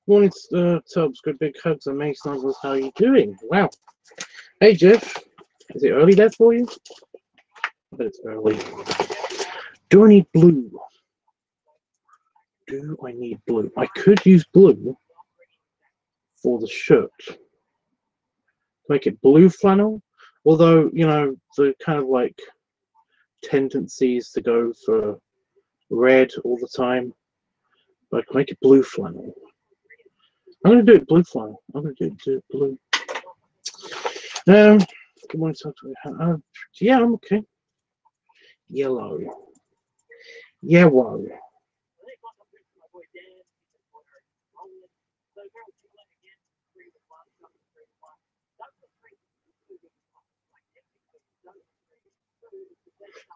Morning, Tubbs. Good big hugs and May snuggles. How are you doing? Wow. Hey, Jeff. Is it early there for you? I bet it's early. Do I need blue? Do I need blue? I could use blue for the shirt. Make it blue flannel. Although, you know, the kind of like tendencies to go for red all the time. But I can make it blue flannel. I'm going to do it blue flannel. I'm going to do it blue. Good morning, yeah, I'm okay. Yellow. Yellow.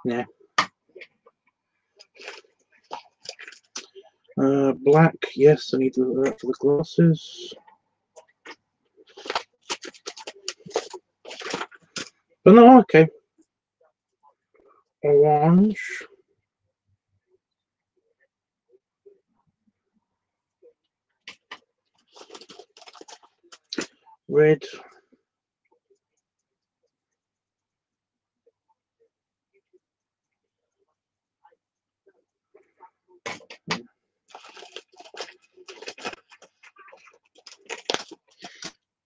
Yeah. Black, yes, I need that for the glasses. But no, okay. Orange. Red.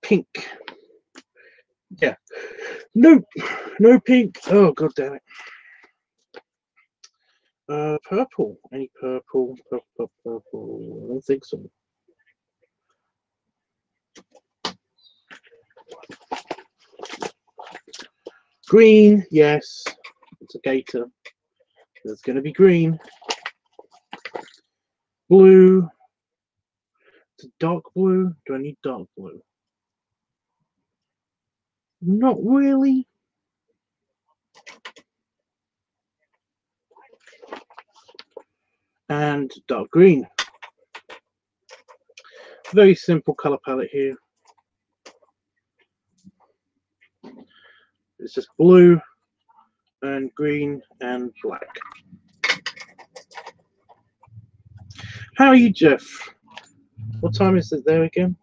Pink. Yeah. Nope. No pink. Oh, god damn it. Purple. Any purple? Purple. I don't think so. Green. Yes. It's a gator. It's going to be green. Blue. It's a dark blue. Do I need dark blue? Not really. And dark green. Very simple color palette here. It's just blue and green and black. How are you, Jeff? What time is it there again?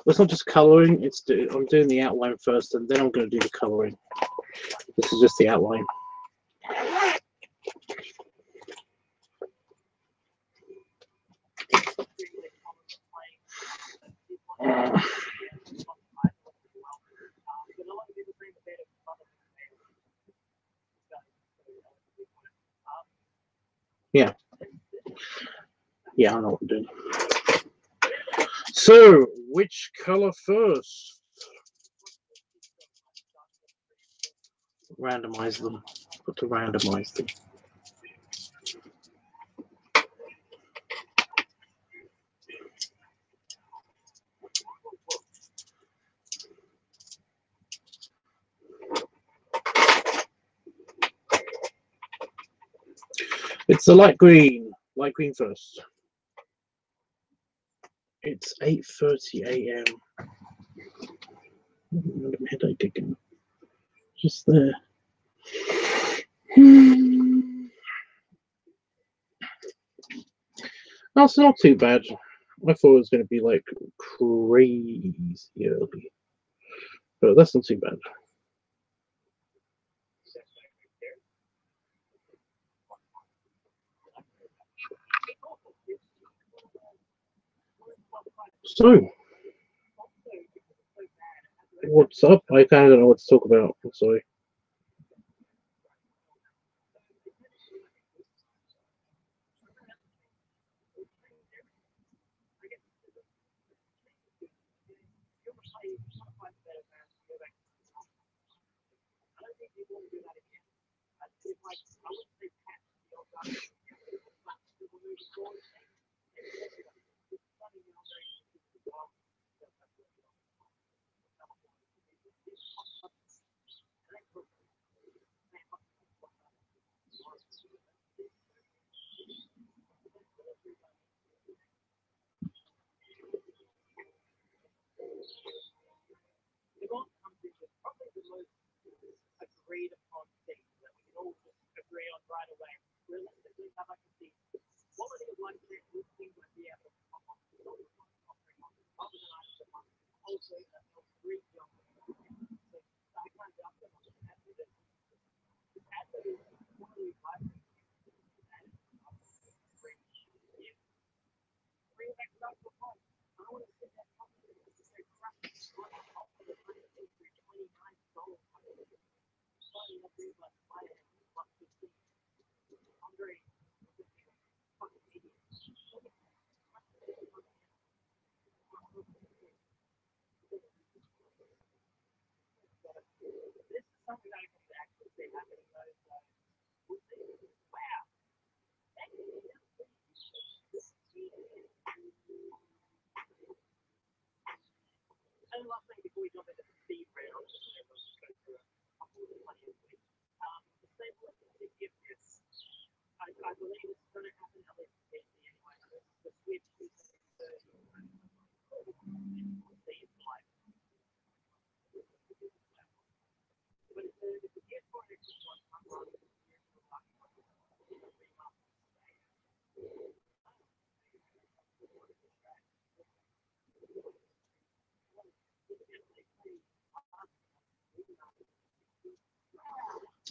Well, it's not just coloring, I'm doing the outline first and then I'm going to do the coloring. This is just the outline. Yeah. Yeah, I know what I'm doing. So, which color first? Randomize them. Got to randomize them. It's the light green first. It's 8:30 a.m. Random headache again. Just there. That's not too bad. I thought it was going to be like crazy early, but that's not too bad. So, what's up? I kind of don't know what to talk about. I'm sorry.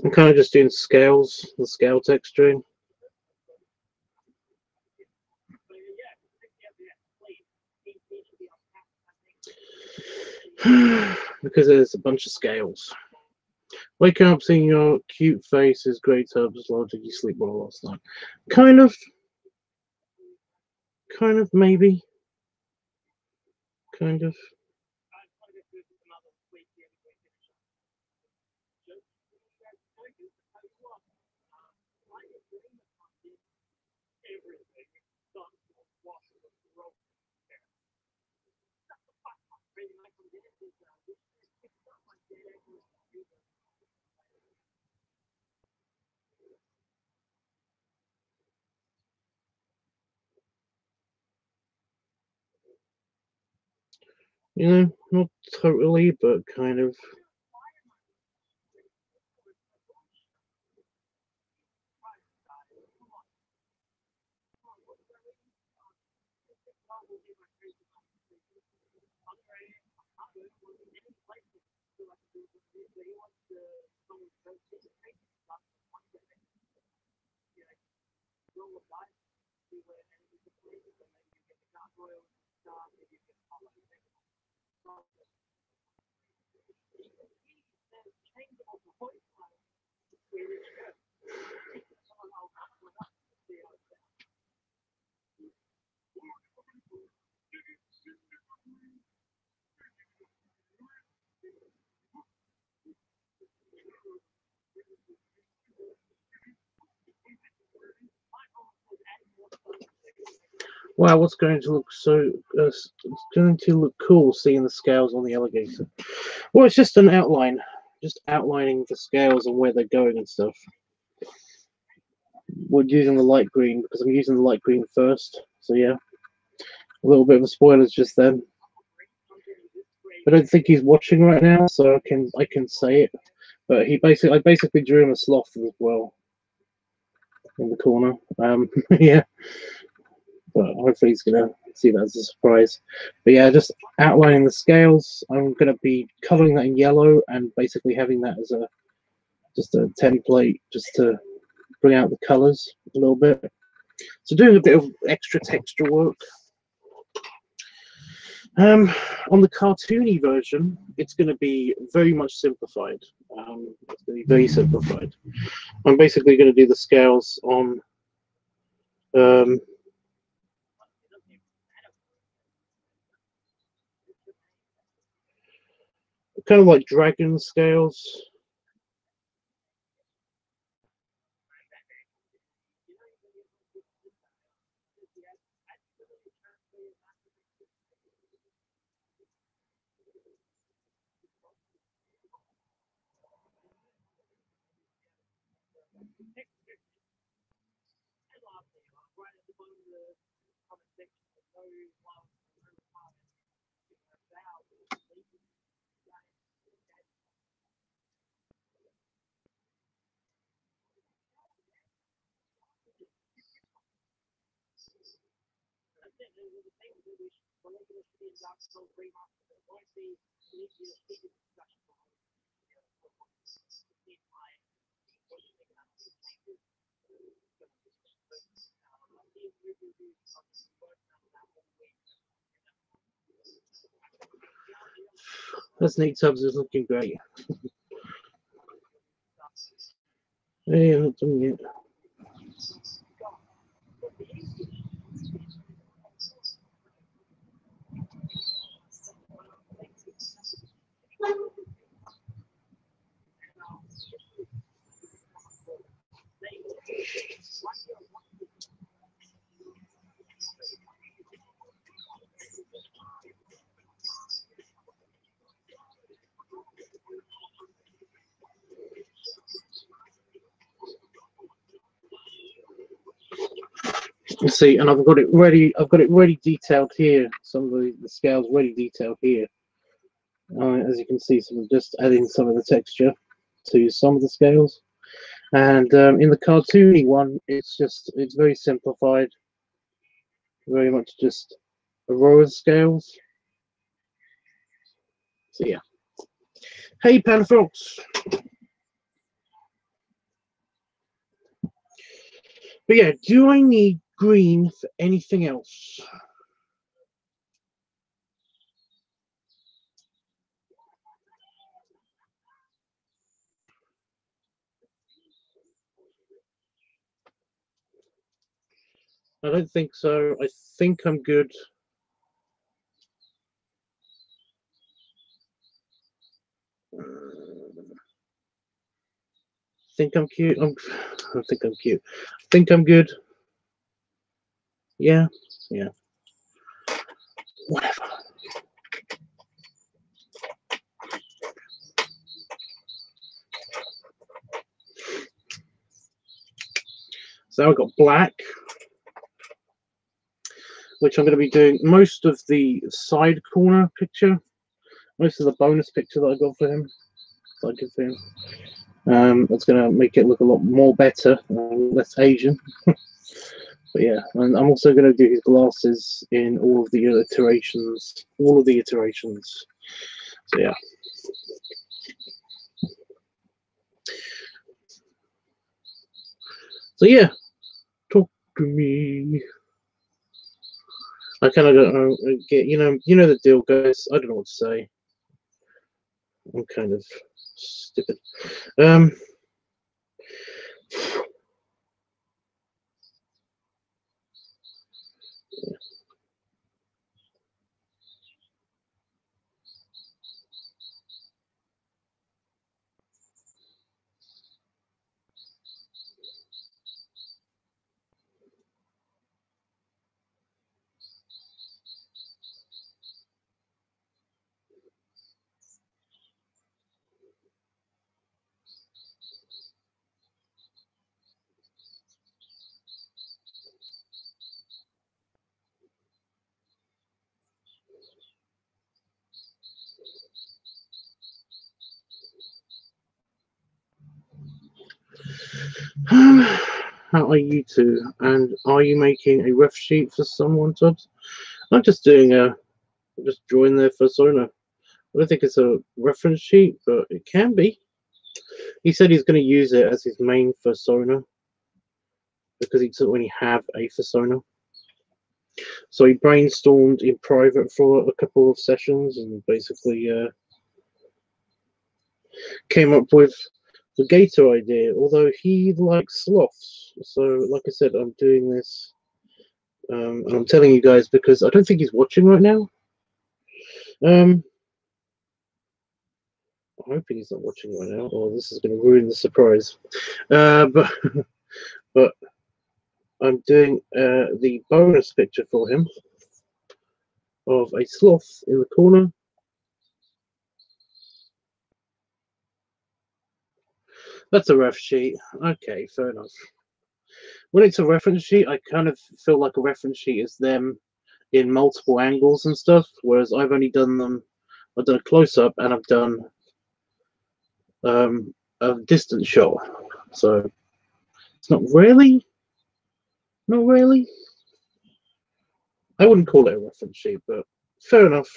I'm kind of just doing scales, the scale texturing. Because there's a bunch of scales. Waking up, seeing your cute face is great tubbs, logic, you sleep well last night. Kind of, maybe. Kind of. You know, not totally, but kind of. Wow, what's going to look so? It's going to look cool seeing the scales on the alligator. Well, it's just an outline, just outlining the scales and where they're going and stuff. we're using the light green because I'm using the light green first. So yeah, a little bit of a spoilers just then. I don't think he's watching right now, so I can say it. But I basically drew him a sloth as well in the corner. Yeah, but hopefully he's gonna see that as a surprise. But yeah, just outlining the scales. I'm gonna be coloring that in yellow and basically having that as just a template just to bring out the colors a little bit. So doing a bit of extra texture work. On the cartoony version, it's going to be very much simplified. It's going to be very simplified. I'm basically going to do the scales on kind of like dragon scales. That's LiveTUBBSart is looking great. Hey, I'm not doing it. You see, and I've got it ready. I've got it ready detailed here. Some of the scales ready detailed here. As you can see, so I'm just adding some of the texture to some of the scales. And in the cartoony one, it's very simplified, very much just a row of scales. So yeah. Hey, Panafox. But yeah, do I need green for anything else? I don't think so. I think I'm good. Think I'm cute. I think I'm cute. Think I'm good. Yeah, yeah. Whatever. So I've got black, which I'm going to be doing most of the side corner picture, most of the bonus picture that I got for him. That I did for him. That's going to make it look a lot more better, less Asian. But yeah, and I'm also going to do his glasses in all of the iterations. All of the iterations. So yeah. So yeah, talk to me. I kind of don't know. You know the deal, guys. I don't know what to say. I'm kind of stupid. How are you two? And are you making a ref sheet for someone, Tubbs? I'm just doing just drawing their persona. I don't think it's a reference sheet, but it can be. He said he's going to use it as his main persona because he doesn't really have a persona. So he brainstormed in private for a couple of sessions and basically came up with the gatr idea. Although he likes sloths, so like I said, I'm doing this, and I'm telling you guys because I don't think he's watching right now. I'm hoping he's not watching right now, or this is going to ruin the surprise. But but I'm doing the bonus picture for him of a sloth in the corner. That's a ref sheet. Okay, fair enough. When it's a reference sheet, I kind of feel like a reference sheet is them in multiple angles and stuff, whereas I've only done them, I've done a close-up and I've done a distant shot. So it's not really. I wouldn't call it a reference sheet, but fair enough.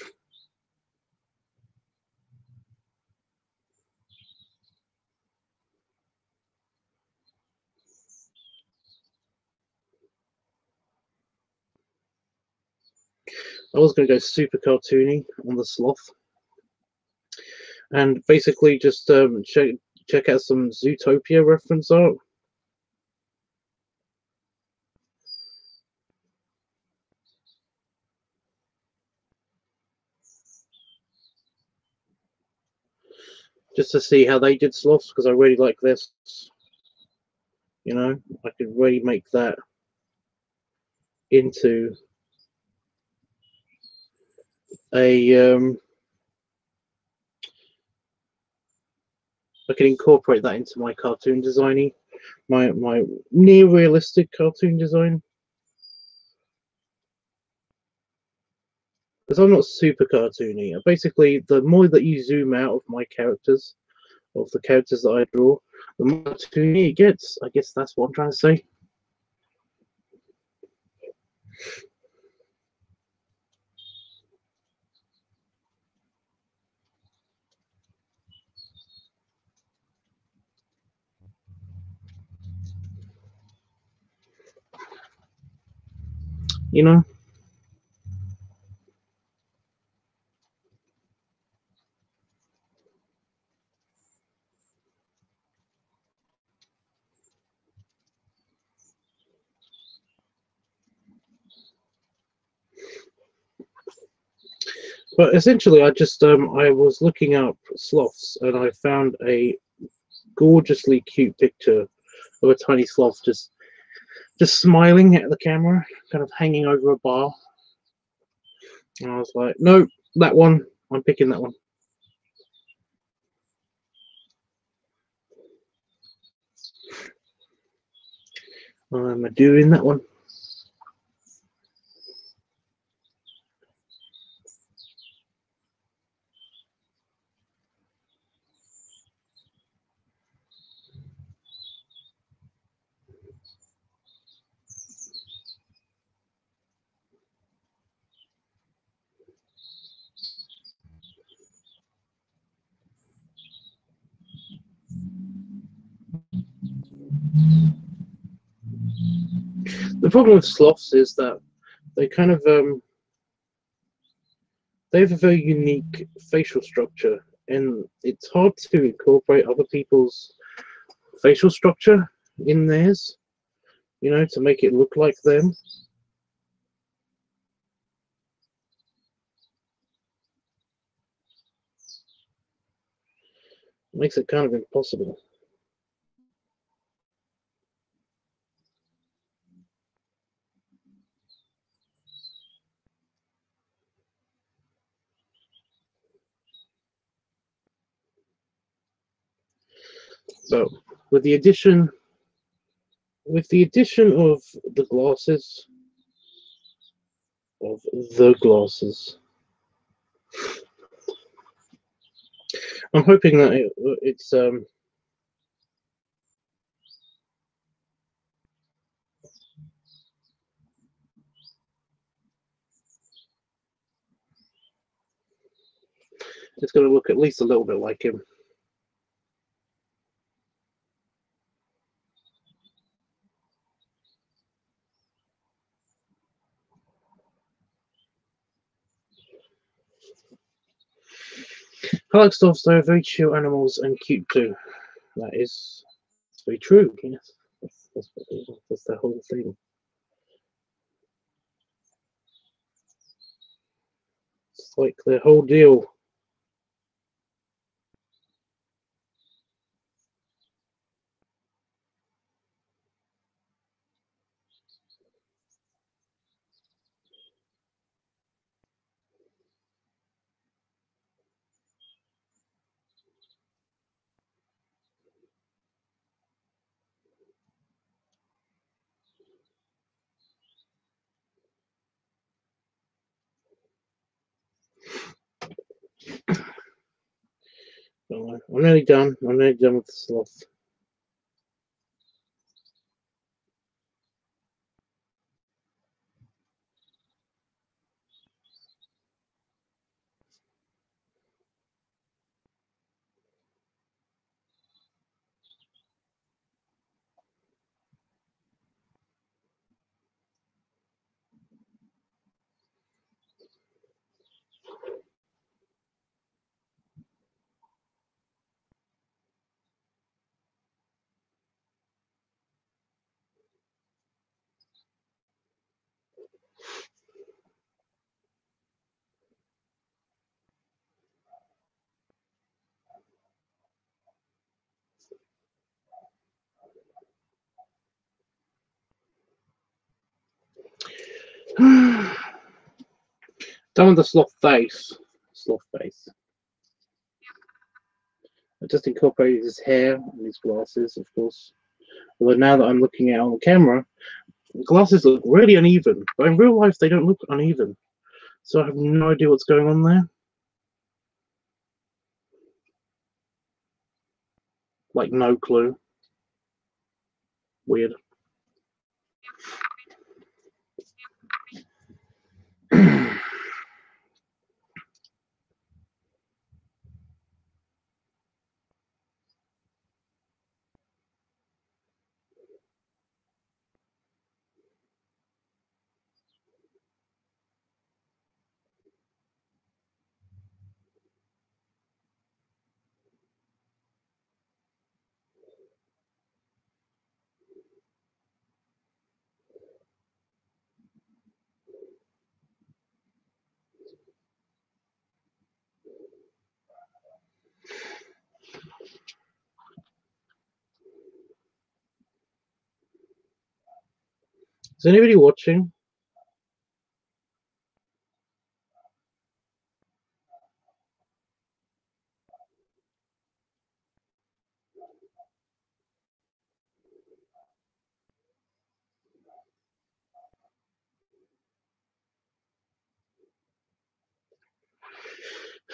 I was going to go super cartoony on the sloth, and basically just check out some Zootopia reference art. Just to see how they did sloths, because I really like this. You know, I could really make that into a I can incorporate that into my cartoon designing, my near realistic cartoon design. Because I'm not super cartoony. Basically, the more that you zoom out of my characters, of the characters that I draw, the more cartoony it gets. I guess that's what I'm trying to say. You know? But essentially, I just I was looking up sloths and I found a gorgeously cute picture of a tiny sloth just smiling at the camera, kind of hanging over a bar. And I was like, nope, that one. I'm picking that one. I'm doing that one. The problem with sloths is that they kind of they have a very unique facial structure, and it's hard to incorporate other people's facial structure in theirs, you know, to make it look like them. It makes it kind of impossible. But with the addition of the glasses, I'm hoping that it's It's going to look at least a little bit like him. I like dogs, they're very chill animals and cute too. That is very true, yes. That's the whole thing. It's like the whole deal. I'm nearly done. I'm nearly done with the sloth. Done with the sloth face. Sloth face. I just incorporated his hair and his glasses, of course. Although now that I'm looking at it on the camera, the glasses look really uneven. But in real life, they don't look uneven. So I have no idea what's going on there. Like, no clue. Weird. Is anybody watching?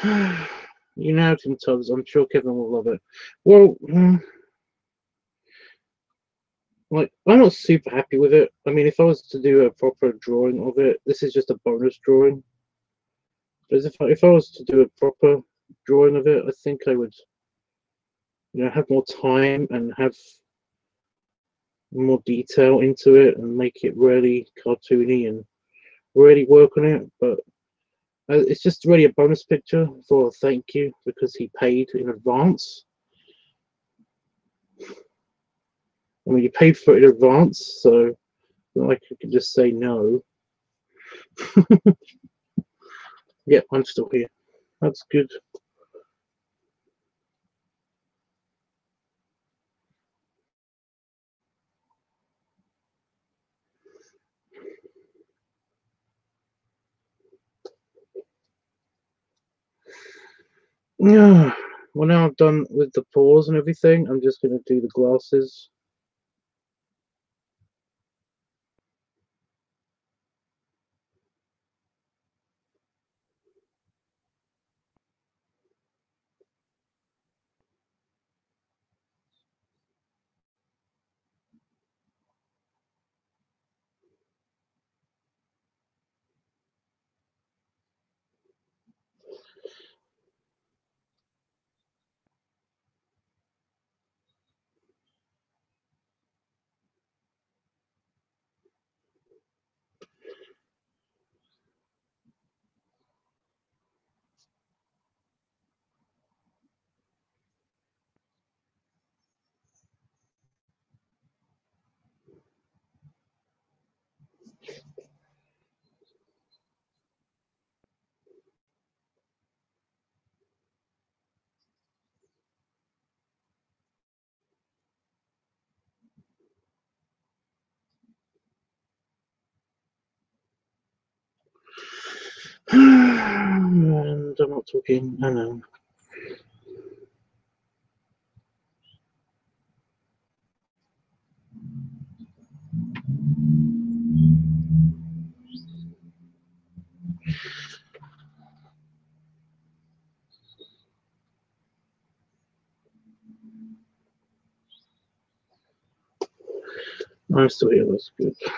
You know, Tim Tubbs, I'm sure Kevin will love it. Well, like, I'm not super happy with it. I mean, if I was to do a proper drawing of it, this is just a bonus drawing. But if I was to do a proper drawing of it, I think I would, have more time and have more detail into it and make it really cartoony and really work on it. But it's just really a bonus picture for a thank you because he paid in advance. I mean, you paid for it in advance, so not like you can just say no. Yeah, I'm still here. That's good. Yeah. Well, now I'm done with the paws and everything. I'm just going to do the glasses. And I'm not talking. I know. I'm still here. That's good. I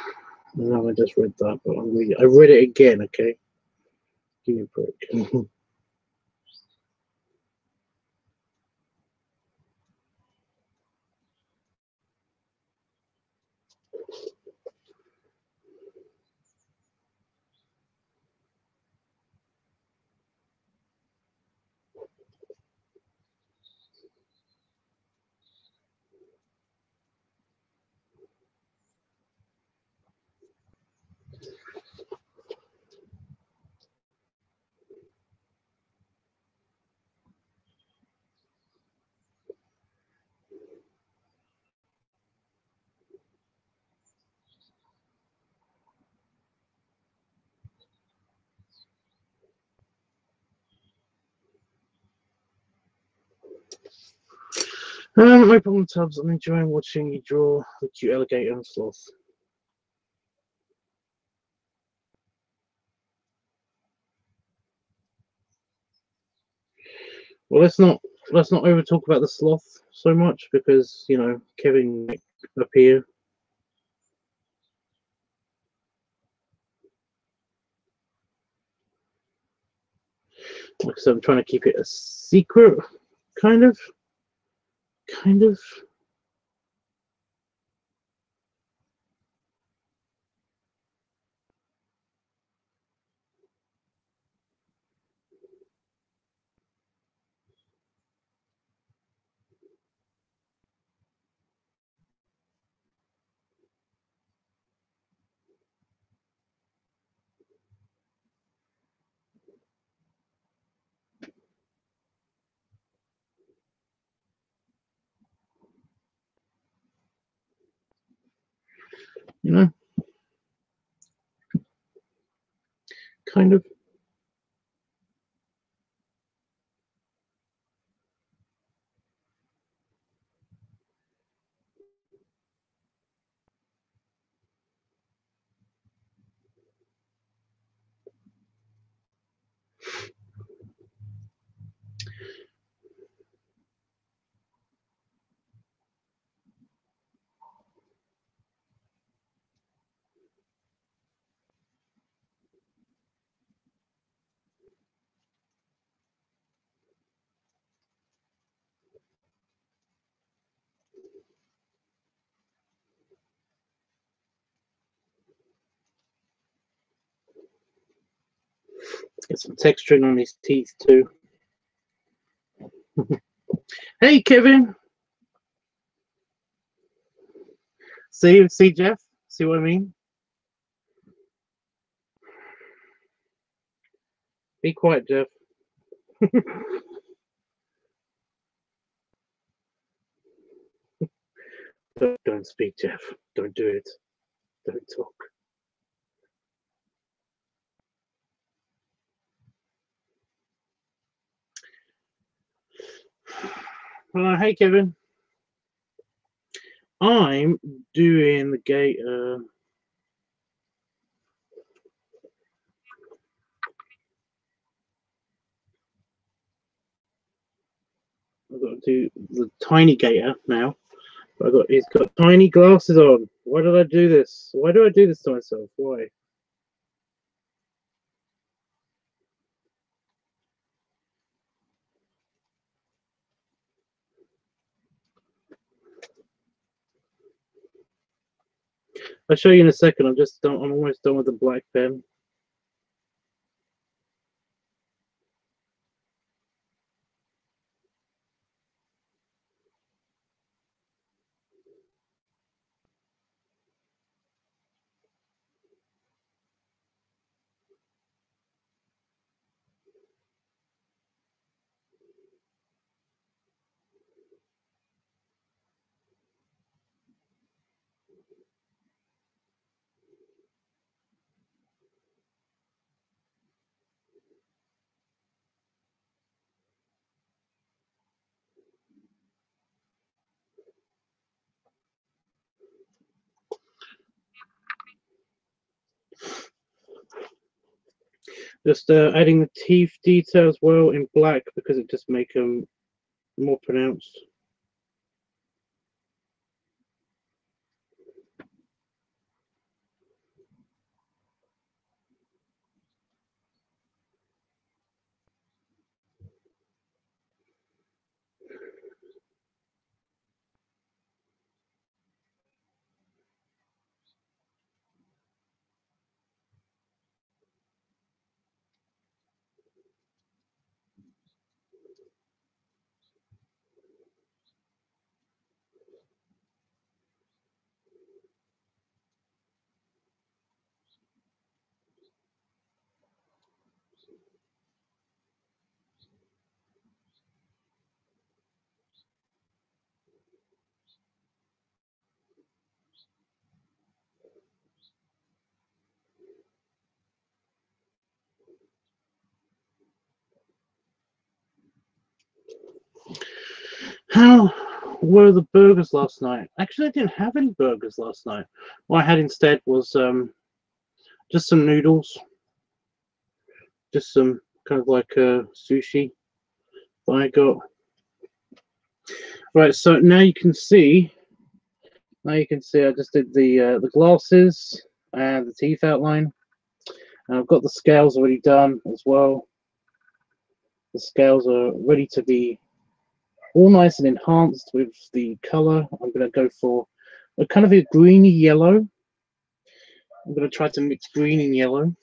know I just read that, but I read it again. Okay, give me a break. No problem, Tubbs. I'm enjoying watching you draw the cute alligator and sloth. Well, let's not over talk about the sloth so much because you know Kevin might appear. Like I said, I'm trying to keep it a secret, kind of. You know, kind of. Get some texturing on his teeth too. Hey, Kevin. See, Jeff. See what I mean? Be quiet, Jeff. Don't speak, Jeff. Don't do it. Don't talk. Hey, Kevin. I'm doing the gator. I've got to do the tiny gator now. He's got tiny glasses on. Why did I do this? Why do I do this to myself? Why? I'll show you in a second. I'm almost done with the black pen. Just adding the teeth detail as well in black because it just make them more pronounced. How were the burgers last night? Actually, I didn't have any burgers last night. What I had instead was just some noodles, just some kind of like sushi that I got. Right, so now you can see. Now you can see I just did the glasses and the teeth outline. And I've got the scales already done as well. The scales are ready to be all nice and enhanced with the color. I'm going to go for a kind of a greeny yellow. I'm going to try to mix green and yellow.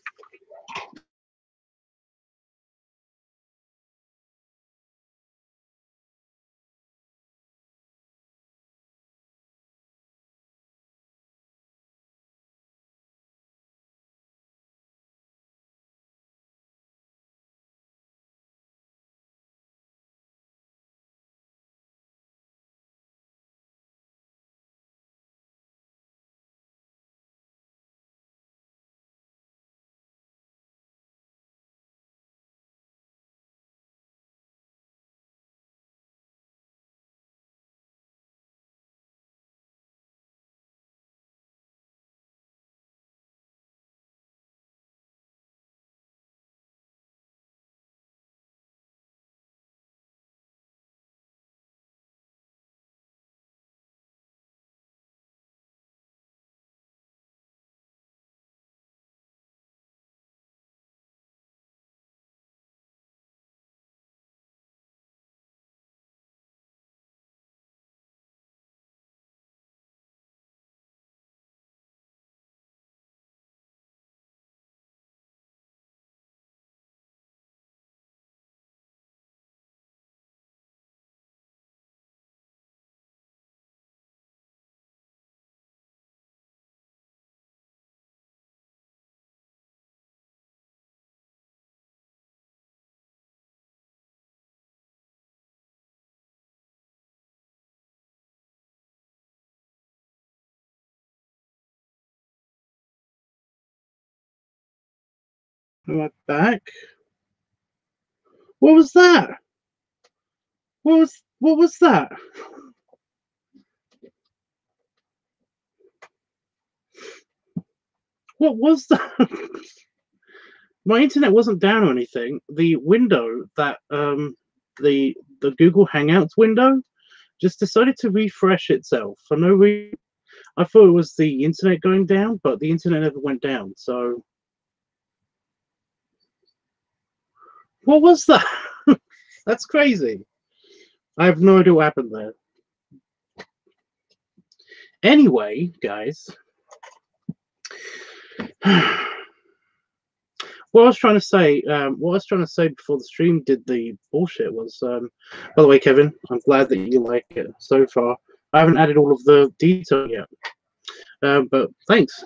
Am I back? What was that? What was that? What was that? My internet wasn't down or anything. The window that the Google Hangouts window just decided to refresh itself for no reason. I thought it was the internet going down, but the internet never went down. So what was that? That's crazy. I have no idea what happened there. Anyway, guys, what I was trying to say, before the stream did the bullshit was, by the way, Kevin, I'm glad that you like it so far. I haven't added all of the detail yet, but thanks.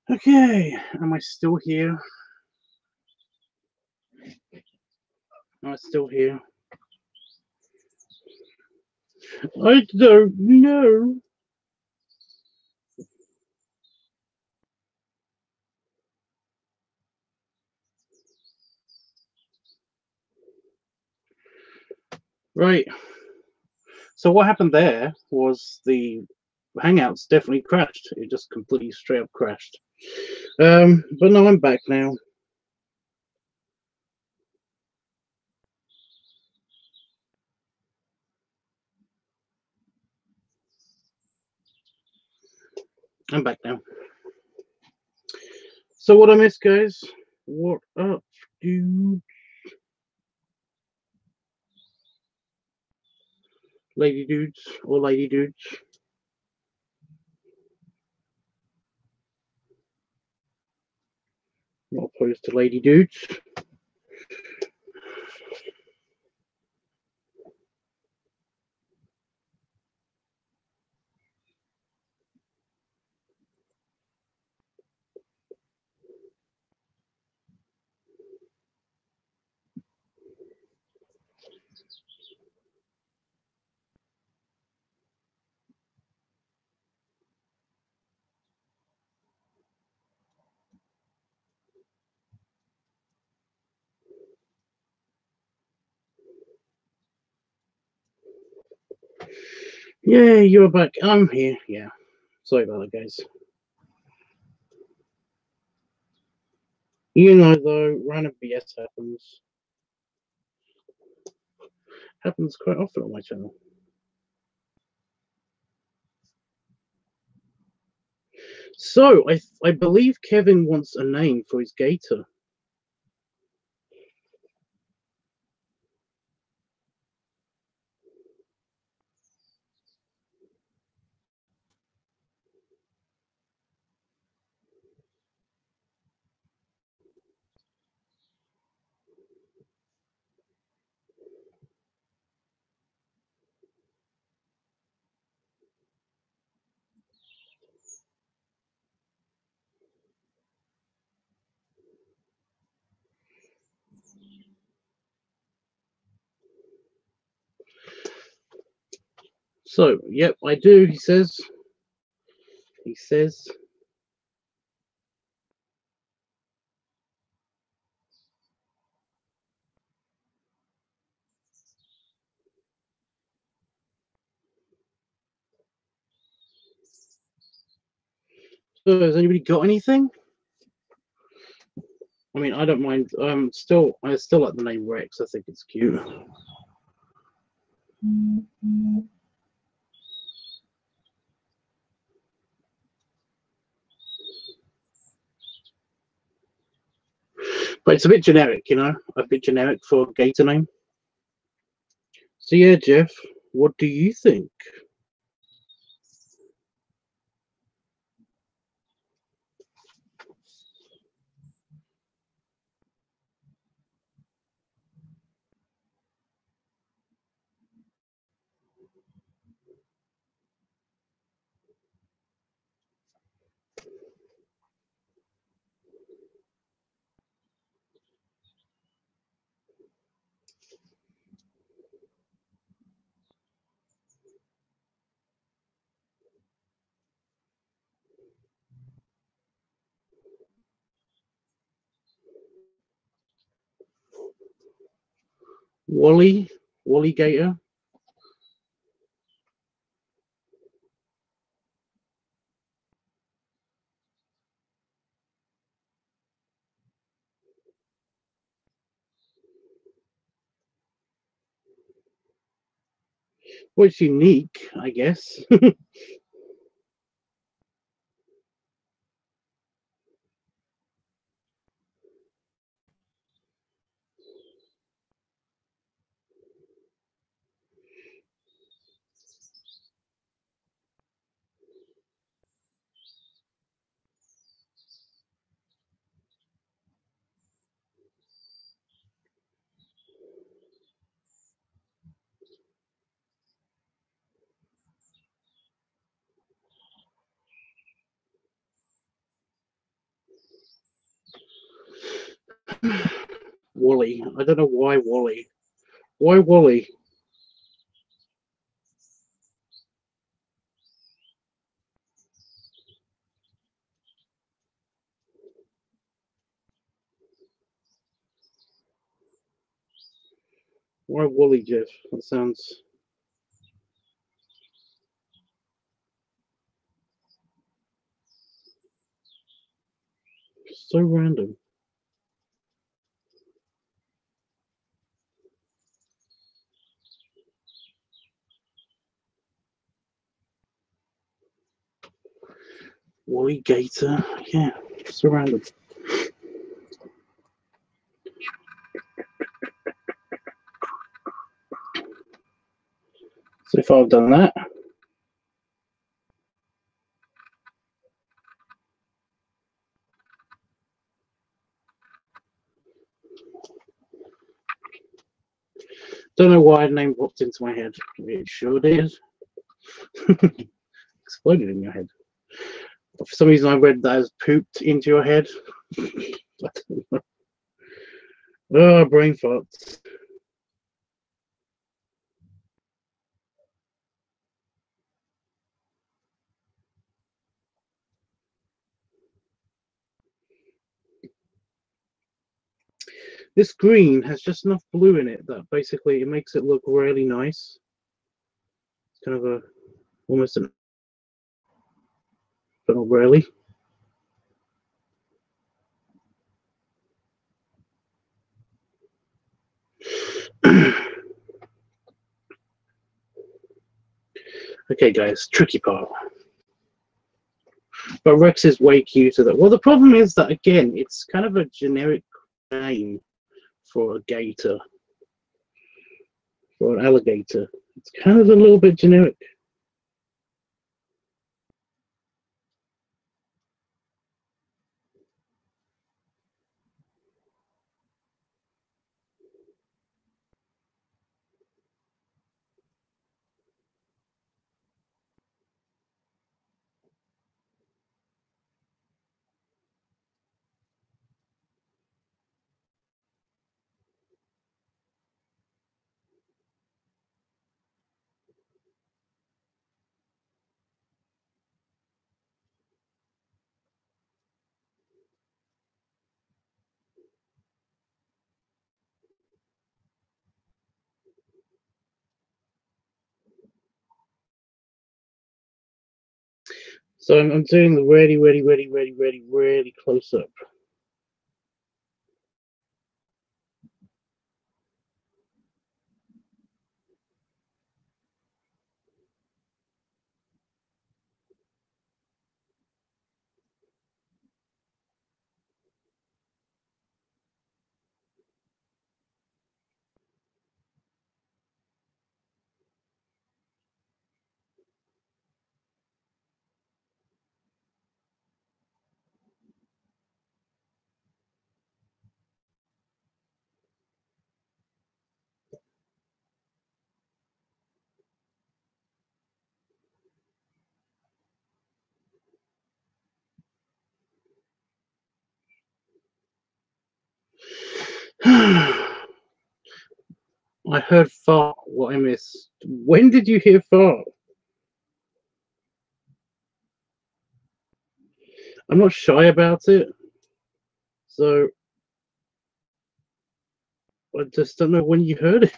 Okay, am I still here? Am I still here? I don't know. Right. So what happened there was the Hangouts definitely crashed. It just completely straight up crashed. But no, I'm back now. I'm back now. So what I missed, guys? What up, dude? Lady dudes or lady dudes? Not opposed to lady dudes. Yeah, you're back. I'm here. Yeah. Sorry about that, guys. You know, though, random BS happens. Happens quite often on my channel. So, I believe Kevin wants a name for his gator. So, yep, I do, he says. He says. So, has anybody got anything? I mean, I don't mind. I still like the name Rex. I think it's cute. But it's a bit generic, you know? A bit generic for a gator name. So, yeah, Jeff, what do you think? Wally? Wally Gator? Well, it's unique, I guess. Wally. I don't know why Wally. Why Wally? Why Wally, Jeff? That sounds so random. Wally Gator. Yeah, so random. So if I've done that, don't know why a name popped into my head. It sure did. Exploded in your head. For some reason, I read that as pooped into your head. Oh, brain farts. This green has just enough blue in it that basically it makes it look really nice. It's kind of a almost an, but not really. Okay, guys, tricky part. But Rex is way cuter. That well, the problem is that again, it's kind of a generic name for a gator, for an alligator. It's kind of a little bit generic. So I'm doing the really close up. I heard fart. What I missed? When did you hear fart? I'm not shy about it, so I just don't know when you heard it.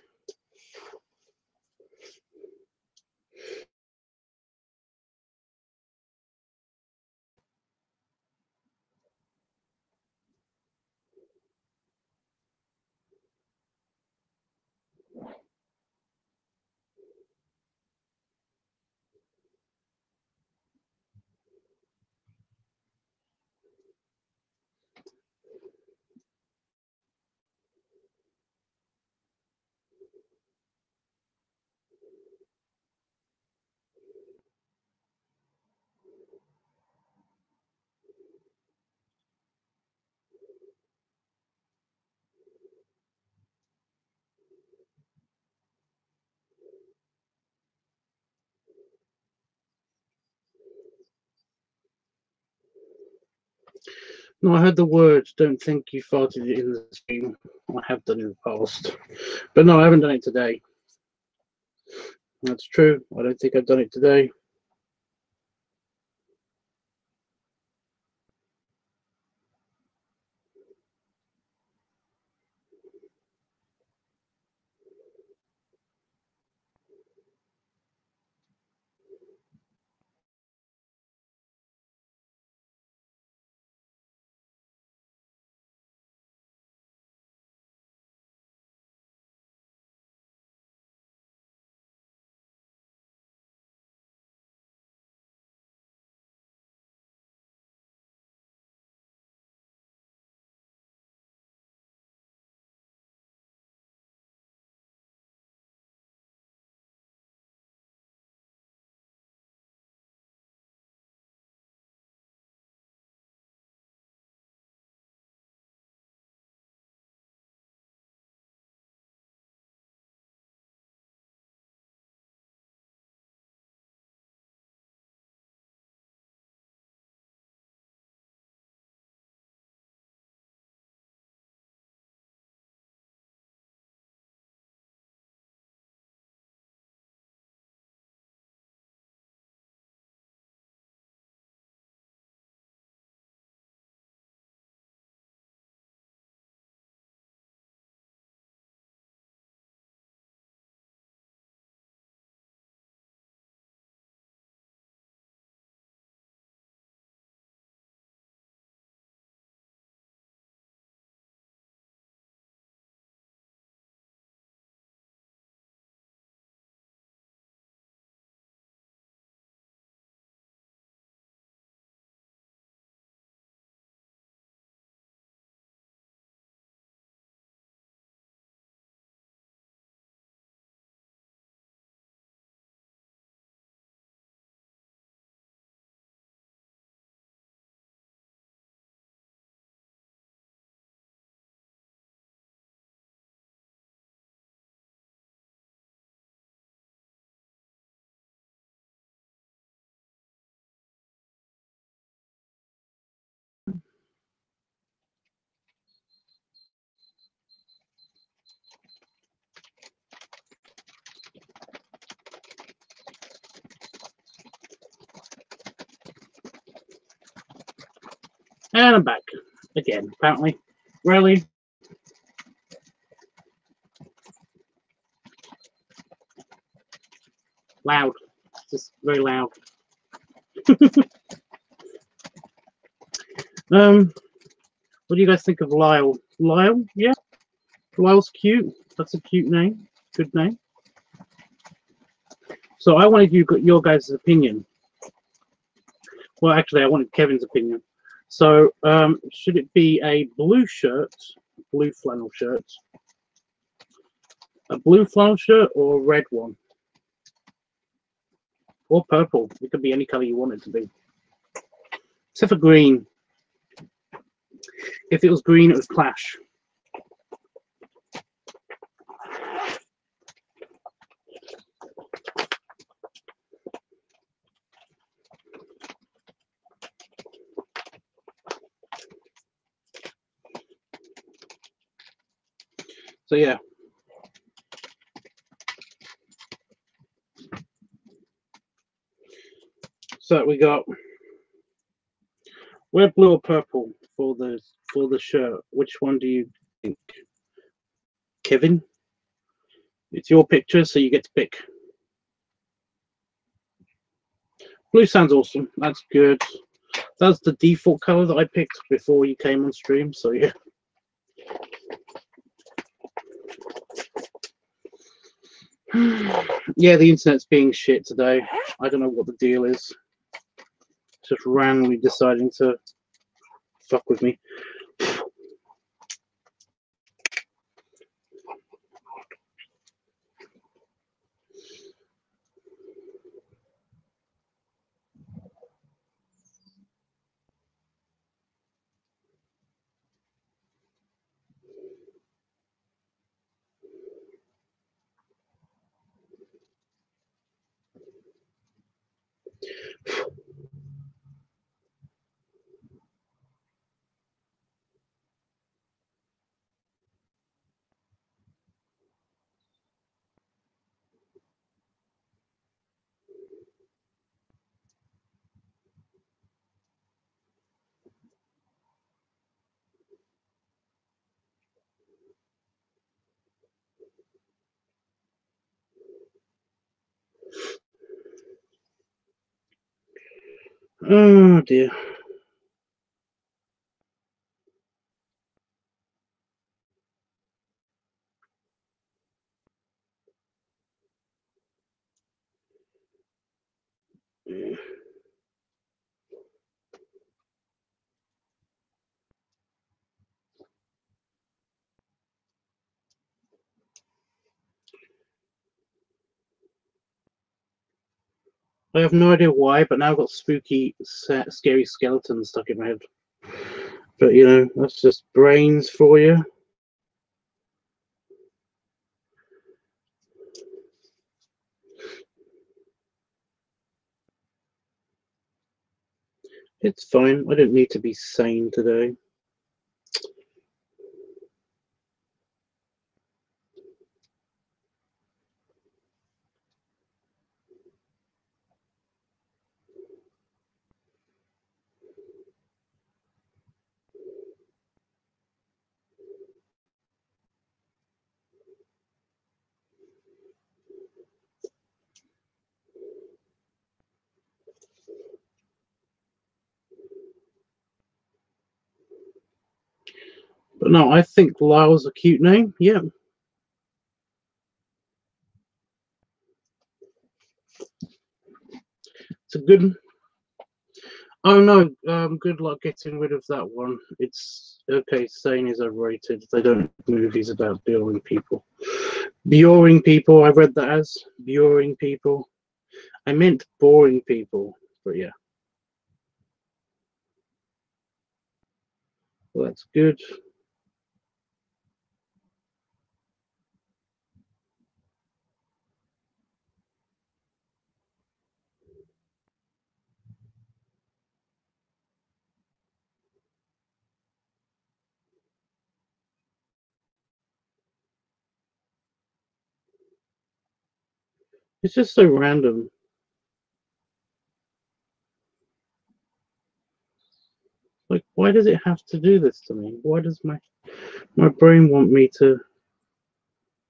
No, I heard the word. Don't think you farted it in the stream. I have done in the past. But no, I haven't done it today. That's true. I don't think I've done it today. And I'm back again, apparently. Really? Loud. Just very loud. What do you guys think of Lyle? Lyle? Yeah. Lyle's cute. That's a cute name. Good name. So I wanted your guys' opinion. Well, actually, I wanted Kevin's opinion. So, should it be a blue shirt, blue flannel shirt, a blue flannel shirt, or a red one, or purple? It could be any color you want it to be, except for green. If it was green, it would clash. So yeah. So we got red, blue, or purple for the shirt. Which one do you think, Kevin? It's your picture, so you get to pick. Blue sounds awesome. That's good. That's the default color that I picked before you came on stream. So yeah. Yeah, the internet's being shit today. I don't know what the deal is. Just randomly deciding to fuck with me. Oh dear. Yeah. I have no idea why, but now I've got spooky, scary skeletons stuck in my head. But you know, that's just brains for you. It's fine. I don't need to be sane today. But no, I think Lyle's a cute name. Yeah. It's a good. Oh no, good luck getting rid of that one. It's okay. Sane is overrated. They don't make movies about boring people. Boring people. I read that as boring people. I meant boring people. But yeah, well, that's good. It's just so random. Like, why does it have to do this to me? Why does my brain want me to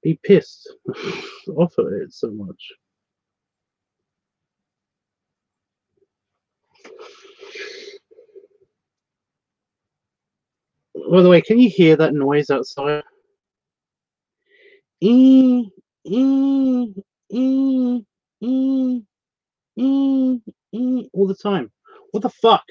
be pissed off at it so much? By the way, can you hear that noise outside? Ee, ee, ee, ee, ee, ee, all the time. What the fuck?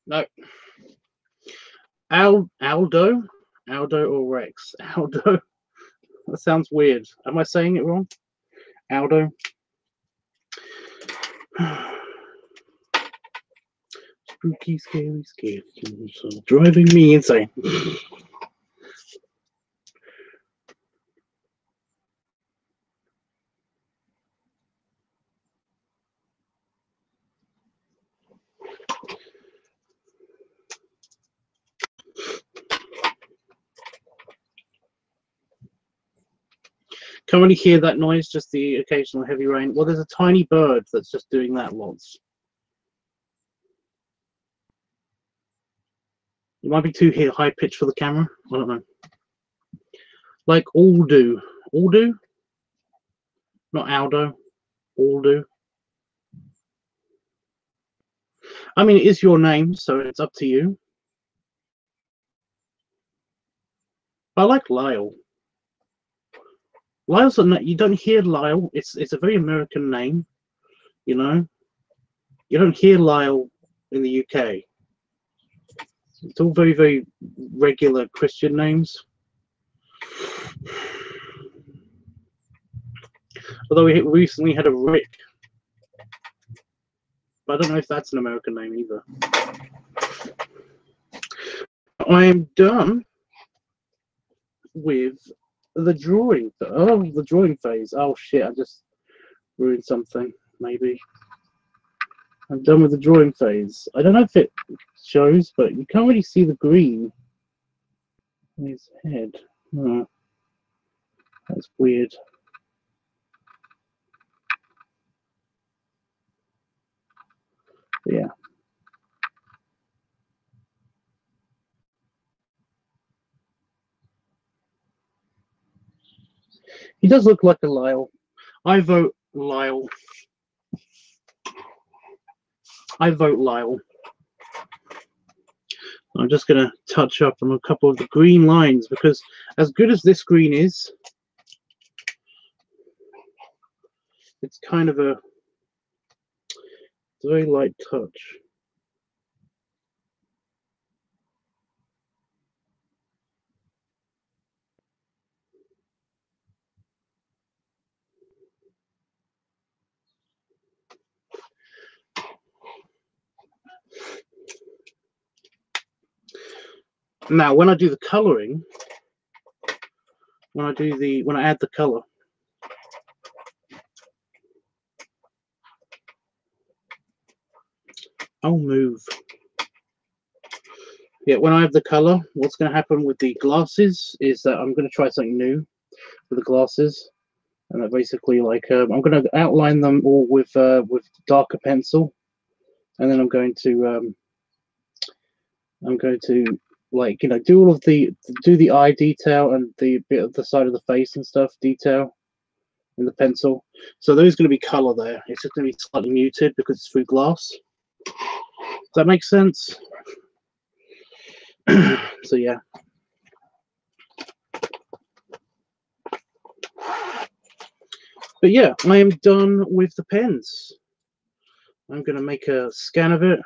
No. Aldo? Aldo or Rex? Aldo? That sounds weird. Am I saying it wrong? Aldo? Spooky, scary, scary. Driving me insane. Can't really hear that noise, just the occasional heavy rain. Well, there's a tiny bird that's just doing that lots. It might be too high pitch for the camera. I don't know. Like Aldo. Aldo? Not Aldo. Aldo. I mean, it is your name, so it's up to you. I like Lyle. Lyle's a you don't hear Lyle. It's a very American name, you know. You don't hear Lyle in the UK. It's all very, very regular Christian names. Although we recently had a Rick. But I don't know if that's an American name either. I am done with the drawing. Oh, the drawing phase. Oh shit, I just ruined something, maybe. I'm done with the drawing phase. I don't know if it shows, but you can't really see the green on his head. Oh, that's weird. But yeah. He does look like a Lyle. I vote Lyle. I vote Lyle. I'm just going to touch up on a couple of the green lines, because as good as this green is, it's kind of a very light touch. Now, when I do the coloring, when I add the color, I'll move. Yeah, when I have the color, what's going to happen with the glasses is that I'm going to try something new with the glasses, and that basically, like, I'm going to outline them all with darker pencil, and then I'm going to like, you know, do all of the eye detail and the bit of the side of the face and stuff detail in the pencil. So there's going to be color there. It's just going to be slightly muted because it's through glass. Does that make sense? So yeah. But yeah, I am done with the pens. I'm going to make a scan of it.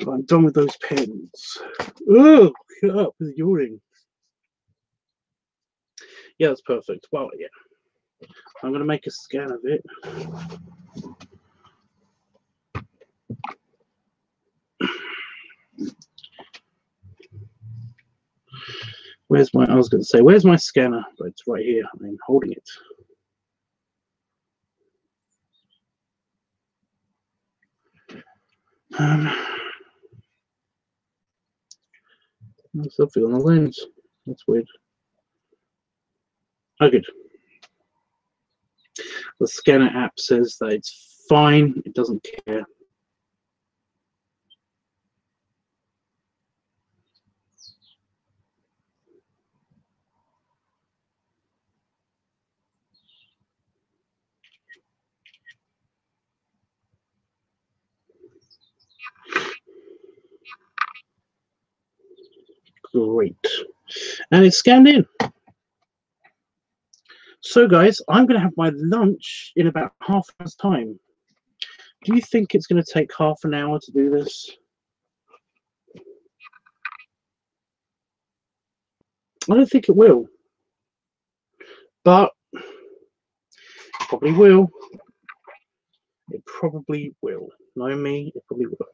I'm done with those pens. Oh, shut up with yawning. Yeah, that's perfect. Well, yeah. I'm going to make a scan of it. I was going to say, where's my scanner? But it's right here. I'm holding it. I'm still feeling the lens. That's weird. Oh, good. The scanner app says that it's fine. It doesn't care. Great. And it's scanned in. So guys, I'm going to have my lunch in about half an hour's time. Do you think it's going to take half an hour to do this? I don't think it will. But it probably will. It probably will. Knowing me, it probably will.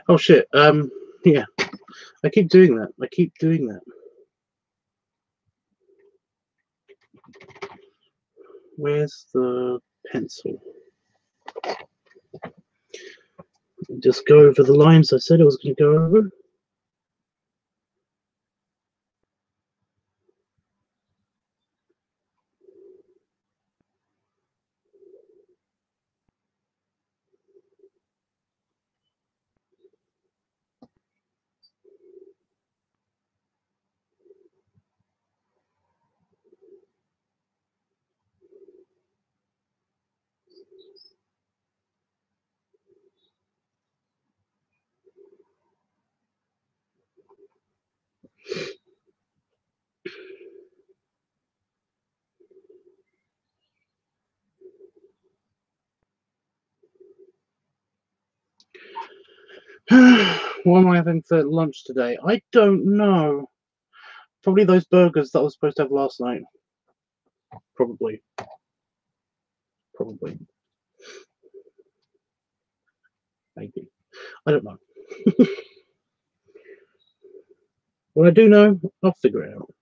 Oh shit. Yeah. I keep doing that. I keep doing that. Where's the pencil? Just go over the lines I said I was going to go over. What am I having for lunch today? I don't know. Probably those burgers that I was supposed to have last night. Probably. Probably. Maybe. I don't know. What I do know, I'll figure it out.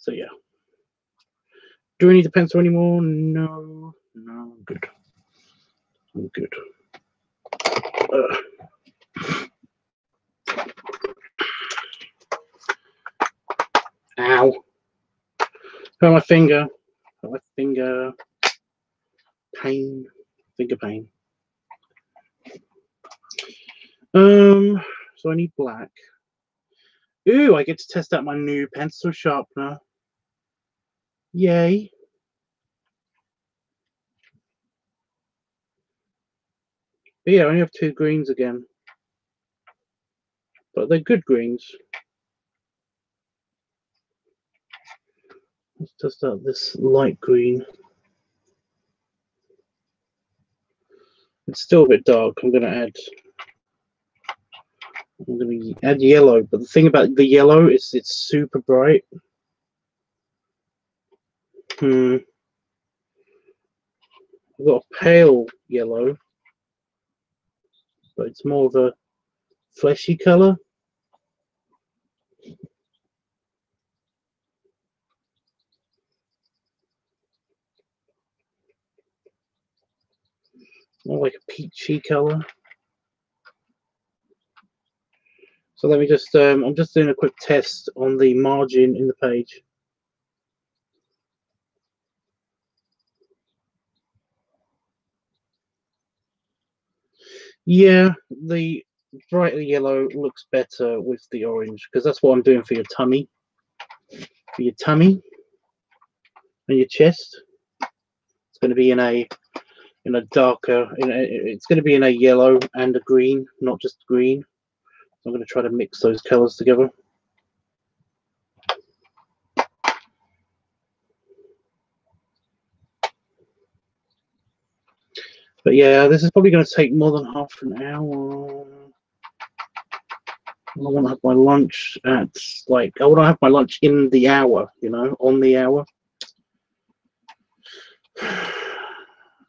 So yeah. Do I need the pencil anymore? No. No, I'm good. I'm good. Ow. Hurt my finger. Hurt my finger. Pain. Finger pain. So I need black. Ooh, I get to test out my new pencil sharpener. Yay. But yeah, I only have 2 greens again. But they're good greens. Let's test out this light green. It's still a bit dark. I'm going to add yellow. But the thing about the yellow is it's super bright. I've got a pale yellow, but it's more of a fleshy color. More like a peachy color. So let me just, I'm just doing a quick test on the margin in the page. Yeah, the brighter yellow looks better with the orange because that's what I'm doing for your tummy. For your tummy and your chest. It's going to be in a darker, it's going to be in a yellow and a green, not just green. So I'm going to try to mix those colors together. But yeah, this is probably going to take more than half an hour. I want to have my lunch at, like, I want to have my lunch in the hour, you know, on the hour.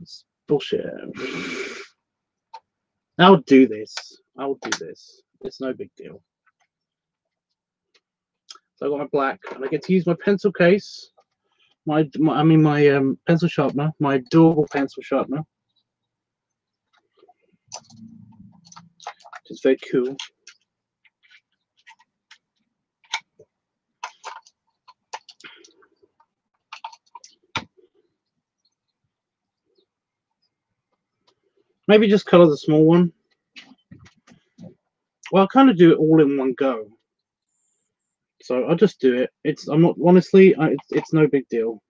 It's bullshit. I'll do this. I'll do this. It's no big deal. So I got my black, and I get to use my pencil case. My pencil sharpener, my adorable pencil sharpener. It's very cool. Maybe just color the small one. Well, I'll kind of do it all in one go. So I'll just do it. I'm not, honestly, it's no big deal.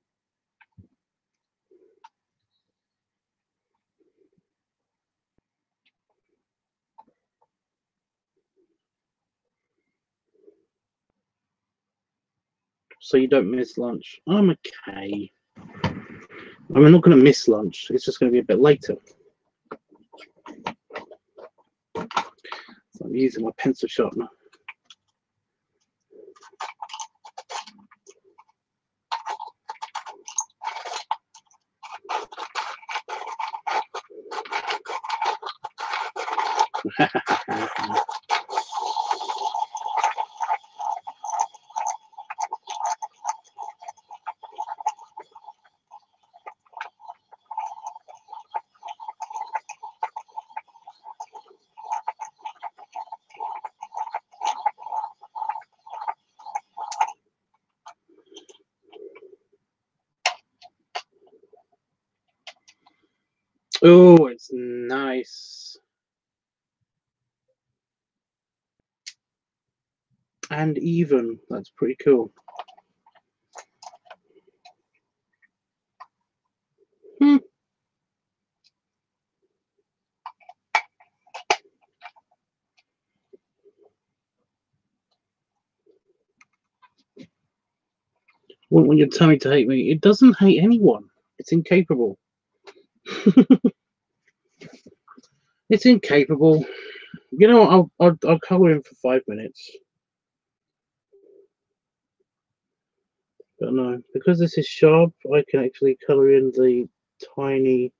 So you don't miss lunch. I'm okay. I'm not going to miss lunch. It's just going to be a bit later. So I'm using my pencil sharpener. Oh, it's nice. And even. That's pretty cool. Wouldn't want your tummy to hate me. It doesn't hate anyone. It's incapable. It's incapable. You know what? I'll color in for 5 minutes. But no, because this is sharp, I can actually color in the tiny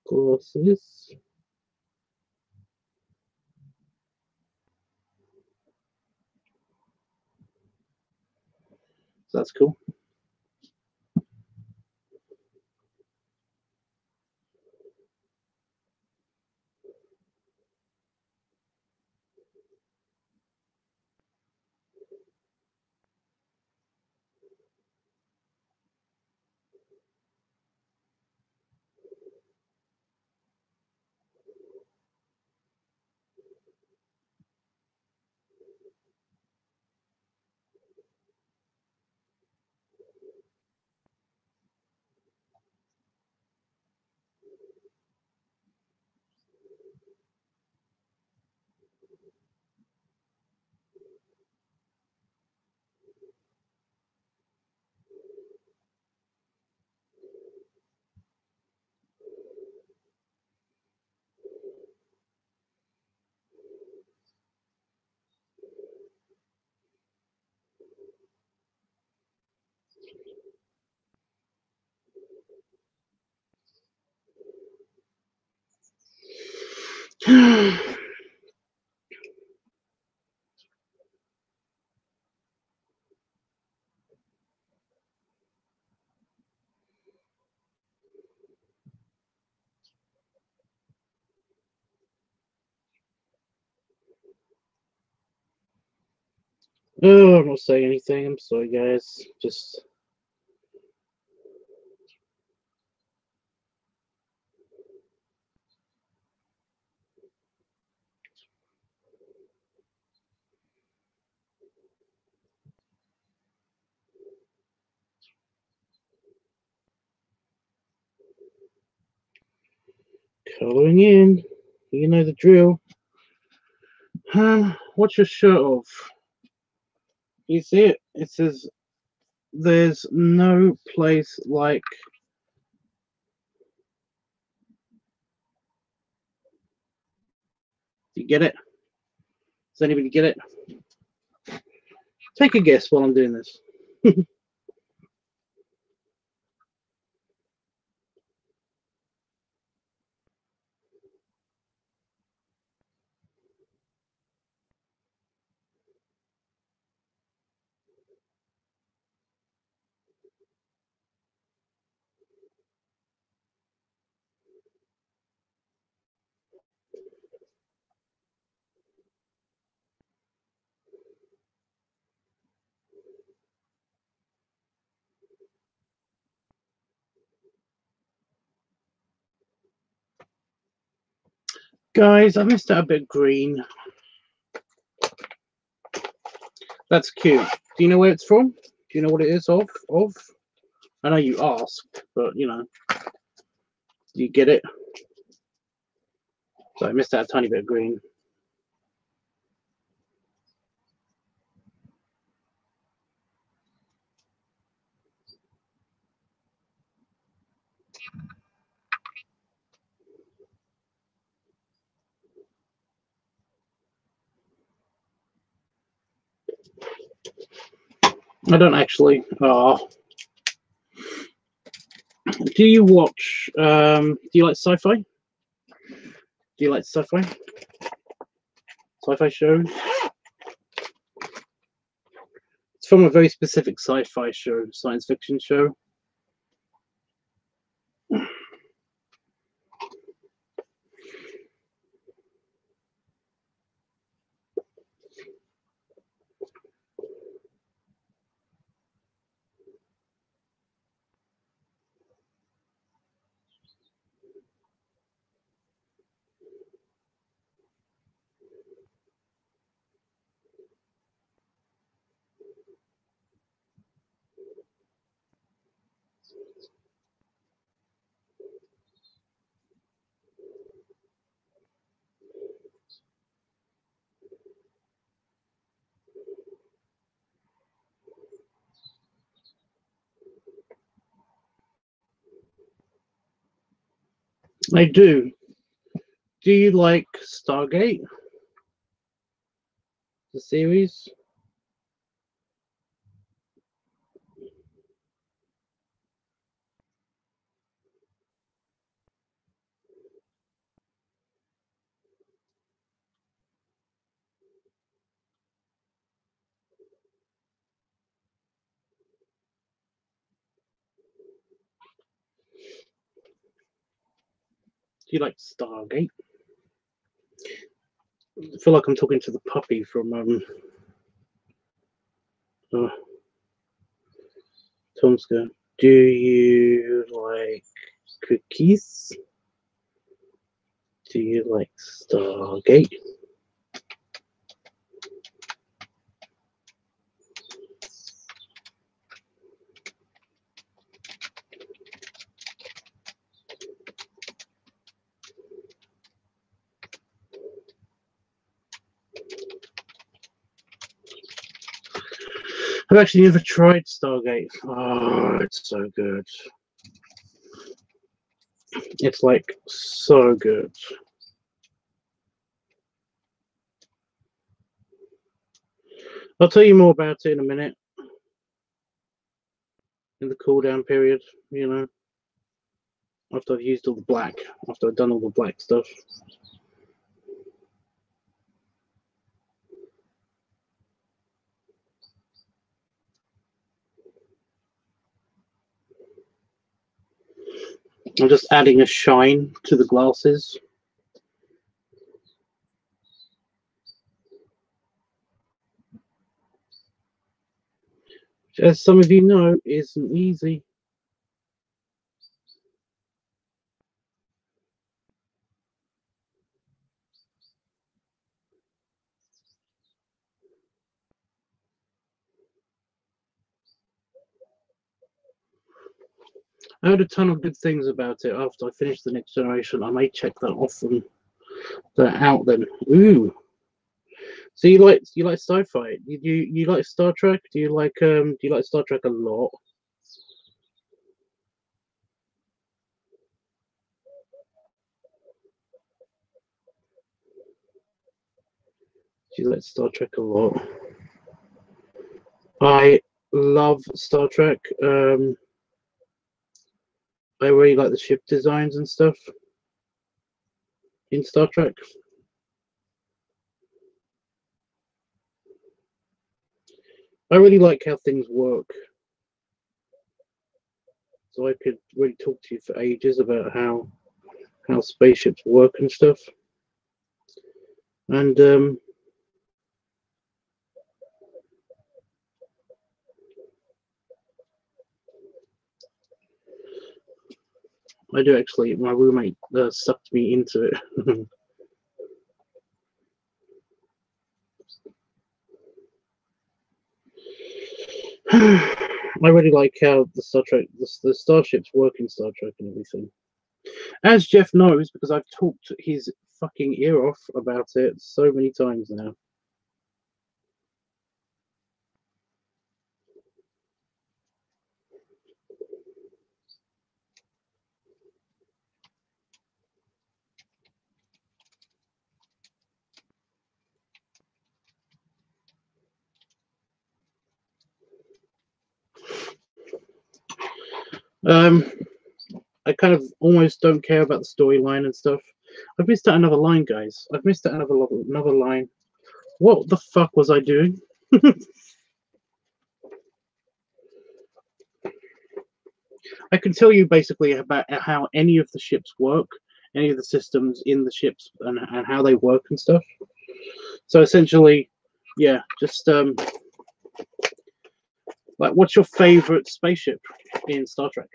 glosses. That's cool. Oh, I'm not saying anything. I'm sorry, guys. Just coloring in. You know the drill. What's your shirt off? You see it? It says, "There's no place like." Do you get it? Does anybody get it? Take a guess while I'm doing this. Guys, I missed out a bit of green. That's cute. Do you know where it's from? Do you know what it is of? I know you asked, but you know. Do you get it? So I missed out a tiny bit of green. I don't actually. Do you watch? Do you like sci-fi? Do you like sci-fi? Sci-fi shows? It's from a very specific sci-fi show, science fiction show. I do. Do you like Stargate, the series? you like Stargate? I feel like I'm talking to the puppy from Tomska. Do you like cookies? Do you like Stargate? I've actually never tried Stargate. Oh, it's so good. It's like so good. I'll tell you more about it in a minute. In the cooldown period, you know, after I've used all the black, after I've done all the black stuff. I'm just adding a shine to the glasses. Which, as some of you know, isn't easy. I heard a ton of good things about it after I finished the Next Generation. I may check that off and that out then. Ooh. So you like sci-fi? You like Star Trek? Do you like Star Trek a lot? Do you like Star Trek a lot? I love Star Trek. I really like the ship designs and stuff in Star Trek. I really like how things work. So I could really talk to you for ages about how spaceships work and stuff. And I do actually. My roommate sucked me into it. I really like how the Star Trek, the starships work in Star Trek and everything. As Jeff knows, because I've talked his fucking ear off about it so many times now. I kind of almost don't care about the storyline and stuff. I've missed out another line, guys. I've missed out another line. What the fuck was I doing? I can tell you basically about how any of the ships work, any of the systems in the ships, and how they work and stuff. So essentially, yeah, just like, what's your favorite spaceship in Star Trek?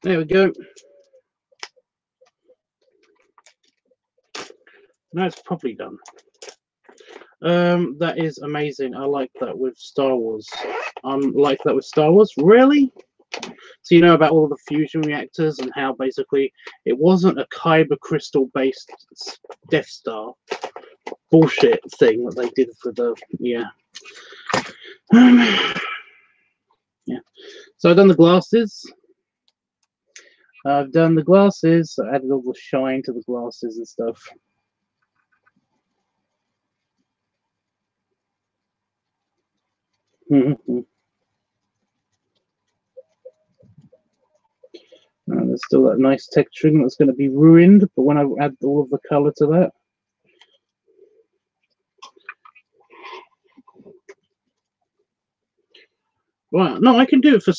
There we go. Now it's probably done. That is amazing. I like that with Star Wars. Like that with Star Wars. Really? So you know about all the fusion reactors and how basically it wasn't a kyber crystal based Death Star bullshit thing that they did for the yeah. Yeah. So I've done the glasses. I've done the glasses, so I added all the shine to the glasses and stuff. There's still that nice texturing that's going to be ruined, but when I add all of the color to that. Right, no, I can do it for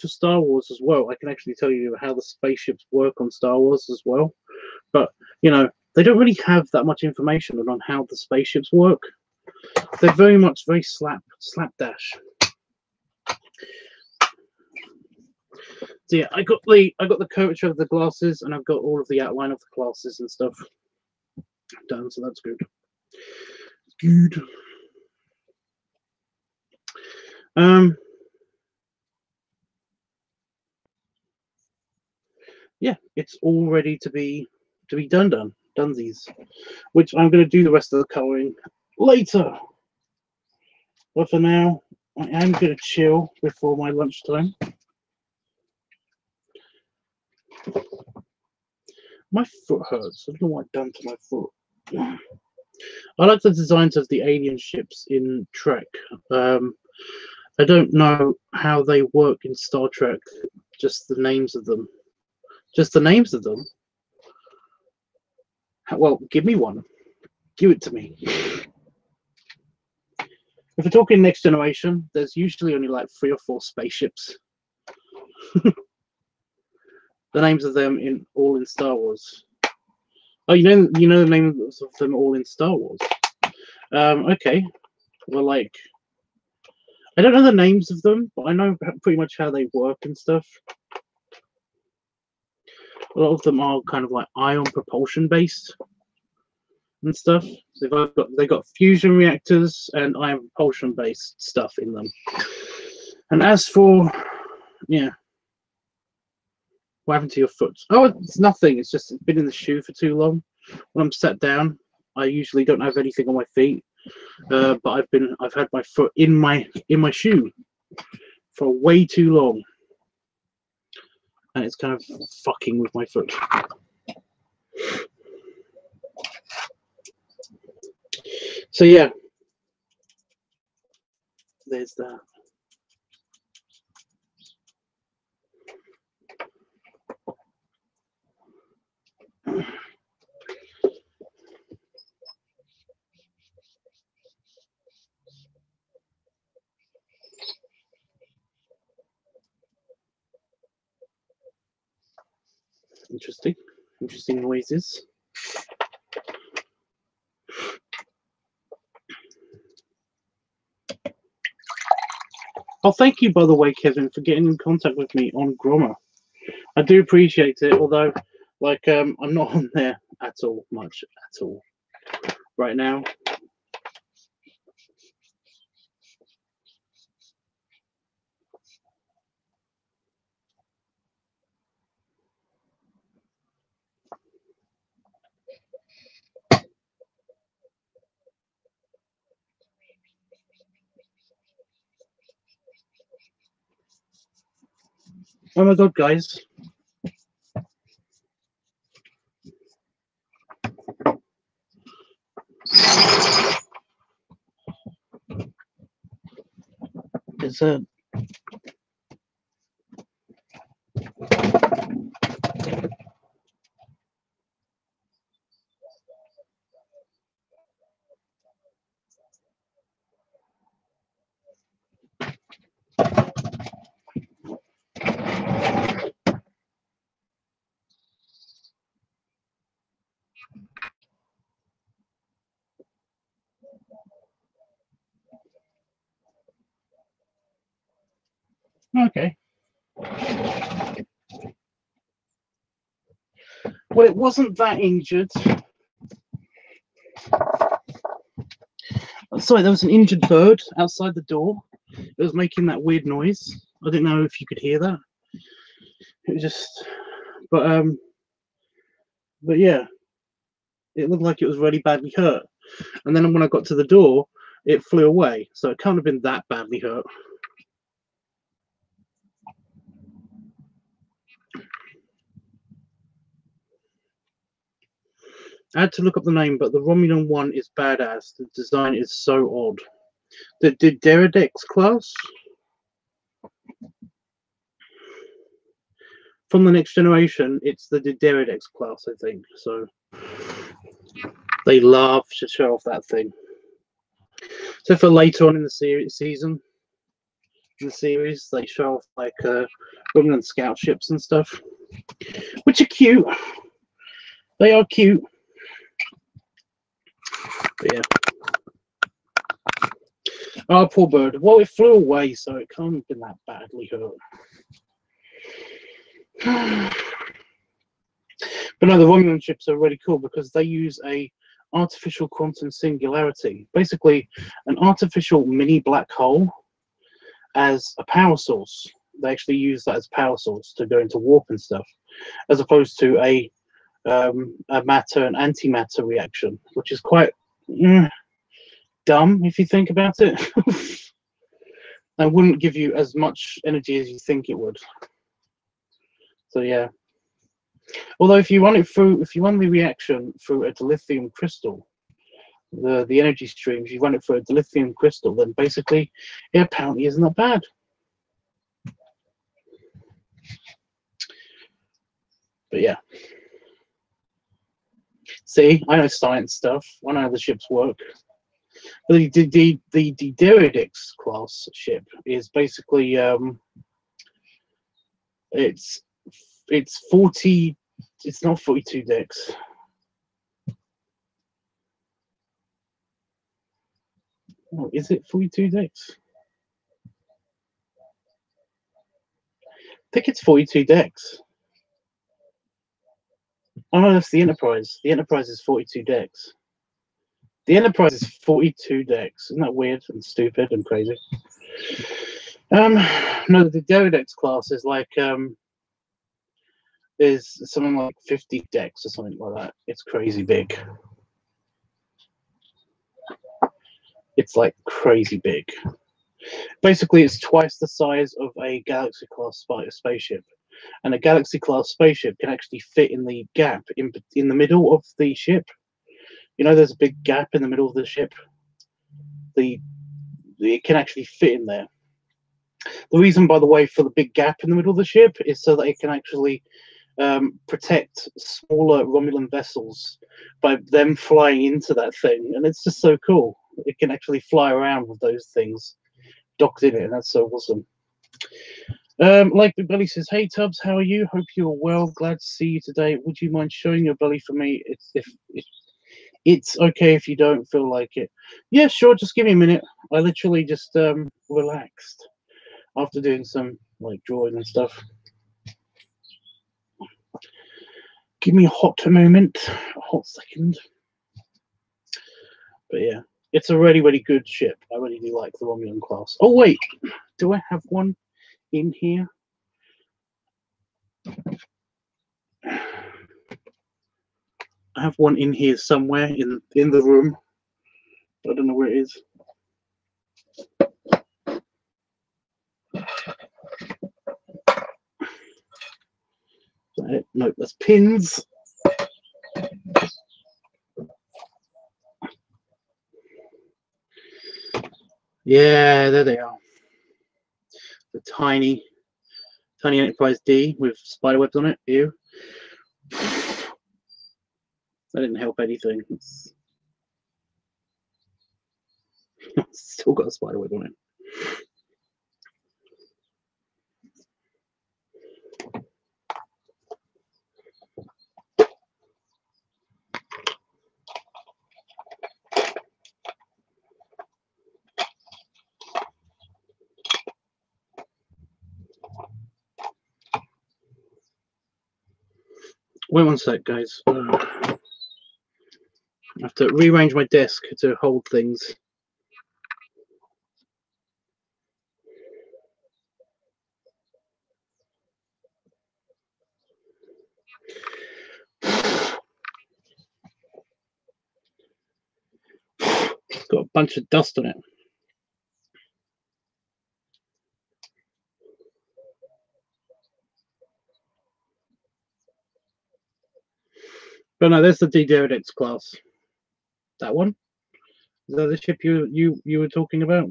Star Wars as well. I can actually tell you how the spaceships work on Star Wars as well. But you know, they don't really have that much information on how the spaceships work. They're very slapdash. So yeah, I got the curvature of the glasses, and I've got all of the outline of the glasses and stuff done, so that's good. Good. Yeah, it's all ready to be dunesies, which I'm going to do the rest of the coloring later. But for now, I am going to chill before my lunchtime. My foot hurts. I don't know what I've done to my foot. I like the designs of the alien ships in Trek. I don't know how they work in Star Trek. Just the names of them. Just the names of them. Well, give me one. Give it to me. If we're talking Next Generation, there's usually only like 3 or 4 spaceships. The names of them all in Star Wars. Oh, you know the names of them all in Star Wars. Okay. Well, like, I don't know the names of them, but I know pretty much how they work and stuff. A lot of them are kind of like ion propulsion based and stuff. They've got fusion reactors and ion propulsion based stuff in them. And as for what happened to your foot? Oh, it's nothing. It's just been in the shoe for too long. When I'm sat down, I usually don't have anything on my feet, but I've had my foot in my shoe for way too long, and it's kind of fucking with my foot. So yeah, there's that. Interesting noises. Oh, thank you, by the way, Kevin, for getting in contact with me on Grommer. I do appreciate it, although, like, I'm not on there at all right now. Oh my god, guys. It's a okay. Well, it wasn't that injured. Sorry, there was an injured bird outside the door. It was making that weird noise. I didn't know if you could hear that. It was just, but yeah, it looked like it was really badly hurt. And then when I got to the door, it flew away. So it can't have been that badly hurt. I had to look up the name, but the Romulan one is badass. The design is so odd. The Deridex class from the Next Generation, it's the Deridex class, I think. So they love to show off that thing. So for later on in the series, they show off like Romulan scout ships and stuff, which are cute. They are cute. But yeah. Oh, poor bird. Well, it flew away, so it can't have been that badly hurt. But no, the Romulan ships are really cool because they use a artificial quantum singularity, basically an artificial mini black hole as a power source. They actually use that as power source to go into warp and stuff, as opposed to a matter and antimatter reaction, which is quite dumb if you think about it. That wouldn't give you as much energy as you think it would. So yeah. Although if you run the reaction through a dilithium crystal, the energy streams, you run it through a dilithium crystal, then basically it apparently isn't that bad. But yeah. See, I know science stuff. I know how the ships work. But the Deridex class ship is basically it's 40. It's not 42 decks. Oh, is it 42 decks? I think it's 42 decks. Oh no, that's the Enterprise. The Enterprise is 42 decks. The Enterprise is 42 decks. Isn't that weird and stupid and crazy? No, the Deridex class is like is something like 50 decks or something like that. It's crazy big. It's like crazy big. Basically, it's twice the size of a Galaxy class spaceship, and a Galaxy class spaceship can actually fit in the gap in the middle of the ship. You know, there's a big gap in the middle of the ship. It can actually fit in there. The reason, by the way, for the big gap in the middle of the ship is so that it can actually protect smaller Romulan vessels by them flying into that thing, and it's just so cool. It can actually fly around with those things docked in it, and that's so awesome. Like the belly says, "Hey Tubbs, how are you? Hope you're well. Glad to see you today. Would you mind showing your belly for me? It's okay if you don't feel like it." Yeah, sure. Just give me a minute. I literally just relaxed after doing some like drawing and stuff. Give me a hot moment, a hot second. But yeah, it's a really, really good ship. I really do like the Romulan class. Oh wait, do I have one in here? I have one in here somewhere in the room. I don't know where it is. No, that's pins. Yeah, there they are. The tiny Enterprise D with spiderwebs on it. Ew. That didn't help anything. It's still got a spiderweb on it. Wait one sec, guys. I have to rearrange my desk to hold things. It's got a bunch of dust on it. But no, there's the D-Deodex class. That one? Is that the ship you were talking about?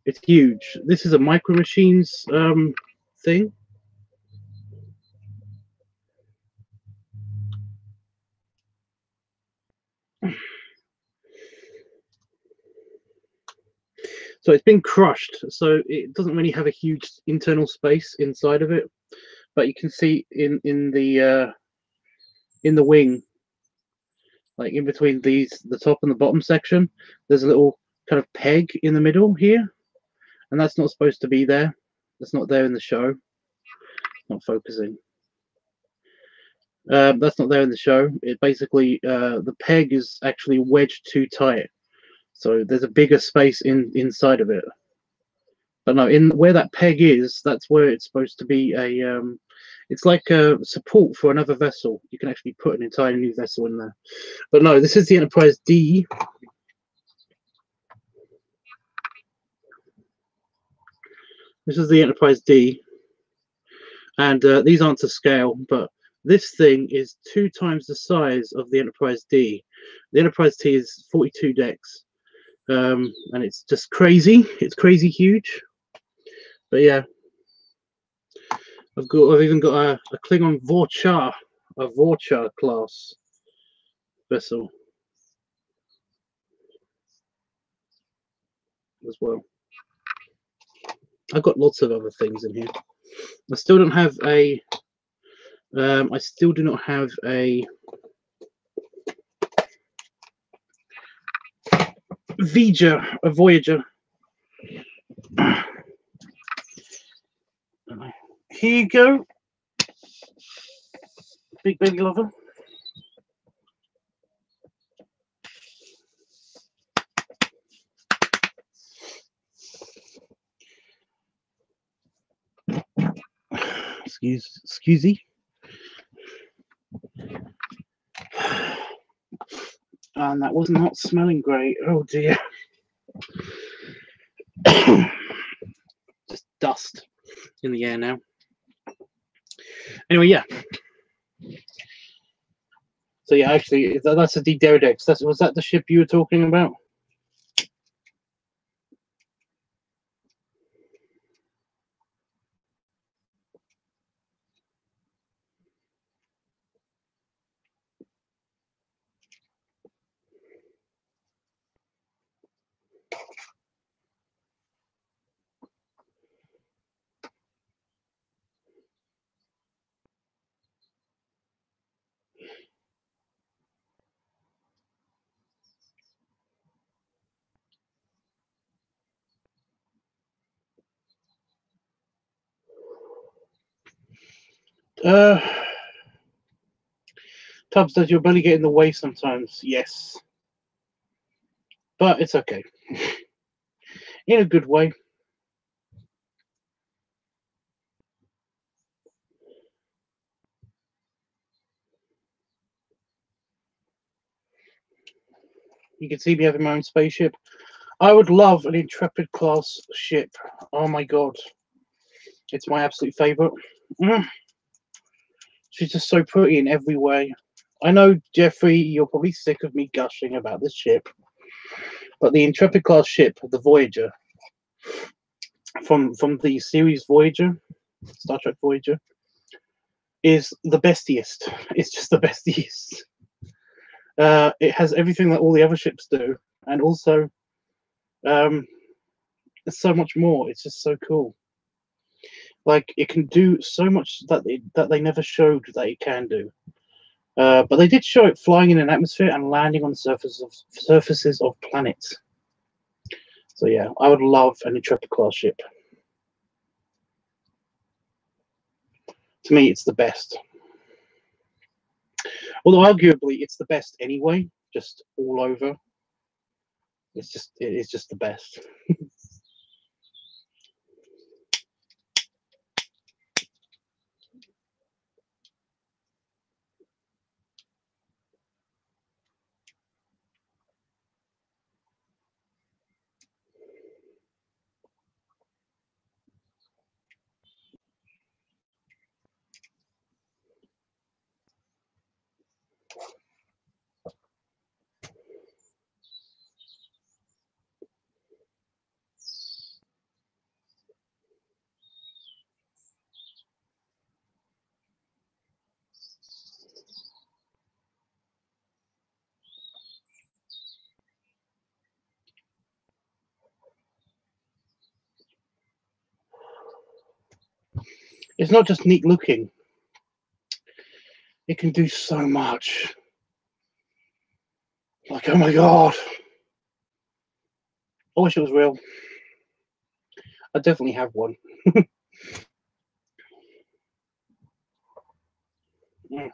It's huge. This is a Micro Machines thing. So it's been crushed, so it doesn't really have a huge internal space inside of it. But you can see in the wing, like in between the top and the bottom section, there's a little kind of peg in the middle here, and that's not supposed to be there. That's not there in the show. Not focusing. That's not there in the show. It basically the peg is actually wedged too tight, so there's a bigger space inside of it. But no, in where that peg is, that's where it's supposed to be a. It's like a support for another vessel. You can actually put an entirely new vessel in there. But no, this is the Enterprise D. This is the Enterprise D, and these aren't to scale, but this thing is 2 times the size of the Enterprise D. The Enterprise D is 42 decks, and it's just crazy. It's crazy huge. But yeah, I've even got a Klingon Vorcha, a Vorcha class vessel as well. I've got lots of other things in here. I still don't have a. I still do not have a Voyager. Here you go, big baby lover. Excusey. And that was not smelling great. Oh dear. Just dust in the air now. Anyway, yeah. So yeah, actually, that's a D-Deodex. Was that the ship you were talking about? Tubbs, does your belly get in the way sometimes? Yes. But it's okay. In a good way. You can see me having my own spaceship. I would love an Intrepid class ship. Oh my god. It's my absolute favorite. She's just so pretty in every way. I know, Jeffrey, you're probably sick of me gushing about this ship, but the Intrepid class ship, the Voyager, from the series Voyager, Star Trek Voyager, is the bestiest. It's just the bestiest. It has everything that all the other ships do, and also there's so much more. It's just so cool. Like, it can do so much that they never showed that it can do. But they did show it flying in an atmosphere and landing on surfaces of planets. So yeah, I would love an Intrepid class ship. To me, it's the best. Although arguably, it's the best anyway, just all over. It is just the best. it's not just neat looking. It can do so much. Like, oh my god. I wish it was real. I definitely have one. Yeah.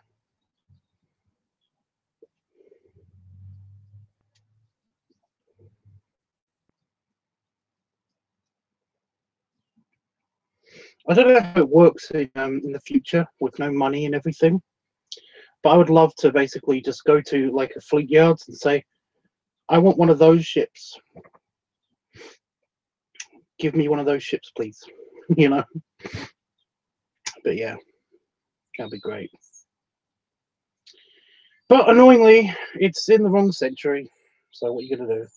I don't know how it works in the future with no money and everything, but I would love to basically just go to like a fleet yards and say, I want one of those ships. Give me one of those ships, please. You know. But yeah, that'd be great. But annoyingly, it's in the wrong century. So what are you gonna do?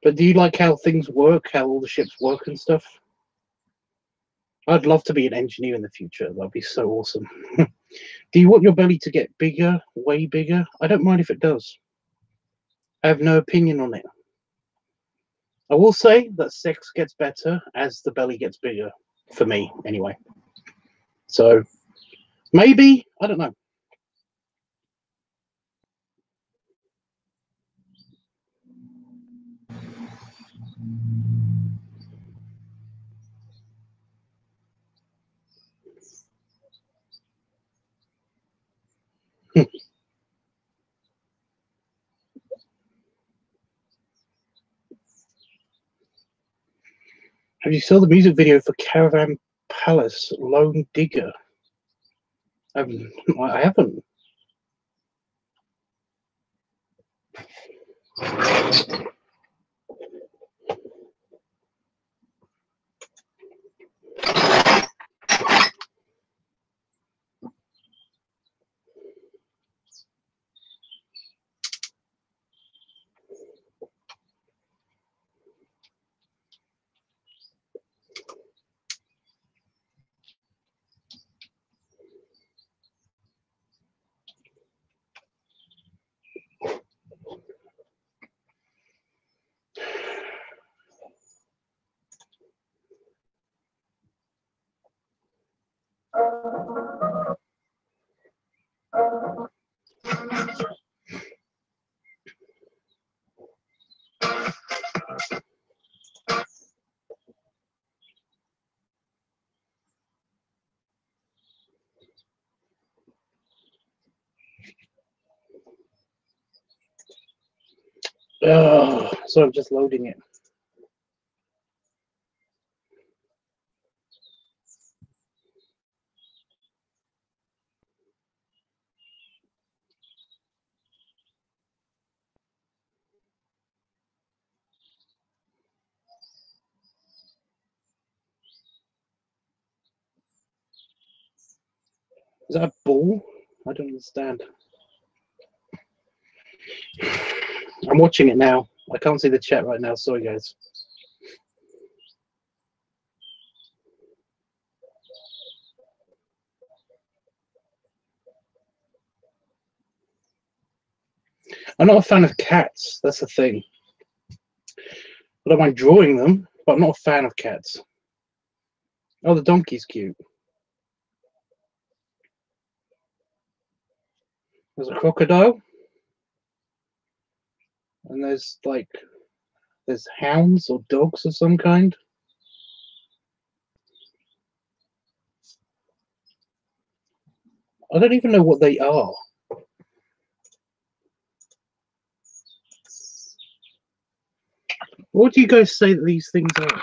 But do you like how things work, how all the ships work and stuff? I'd love to be an engineer in the future. That'd be so awesome. Do you want your belly to get bigger, way bigger? I don't mind if it does. I have no opinion on it. I will say that sex gets better as the belly gets bigger, for me anyway. So maybe, I don't know. Have you saw the music video for Caravan Palace Lone Digger? I haven't. Oh, so I'm just loading it. Is that a ball? I don't understand. I'm watching it now. I can't see the chat right now. Sorry, guys. I'm not a fan of cats. That's the thing. I don't mind drawing them, but I'm not a fan of cats. Oh, the donkey's cute. There's a crocodile. And there's hounds or dogs of some kind. I don't even know what they are. What do you guys say that these things are?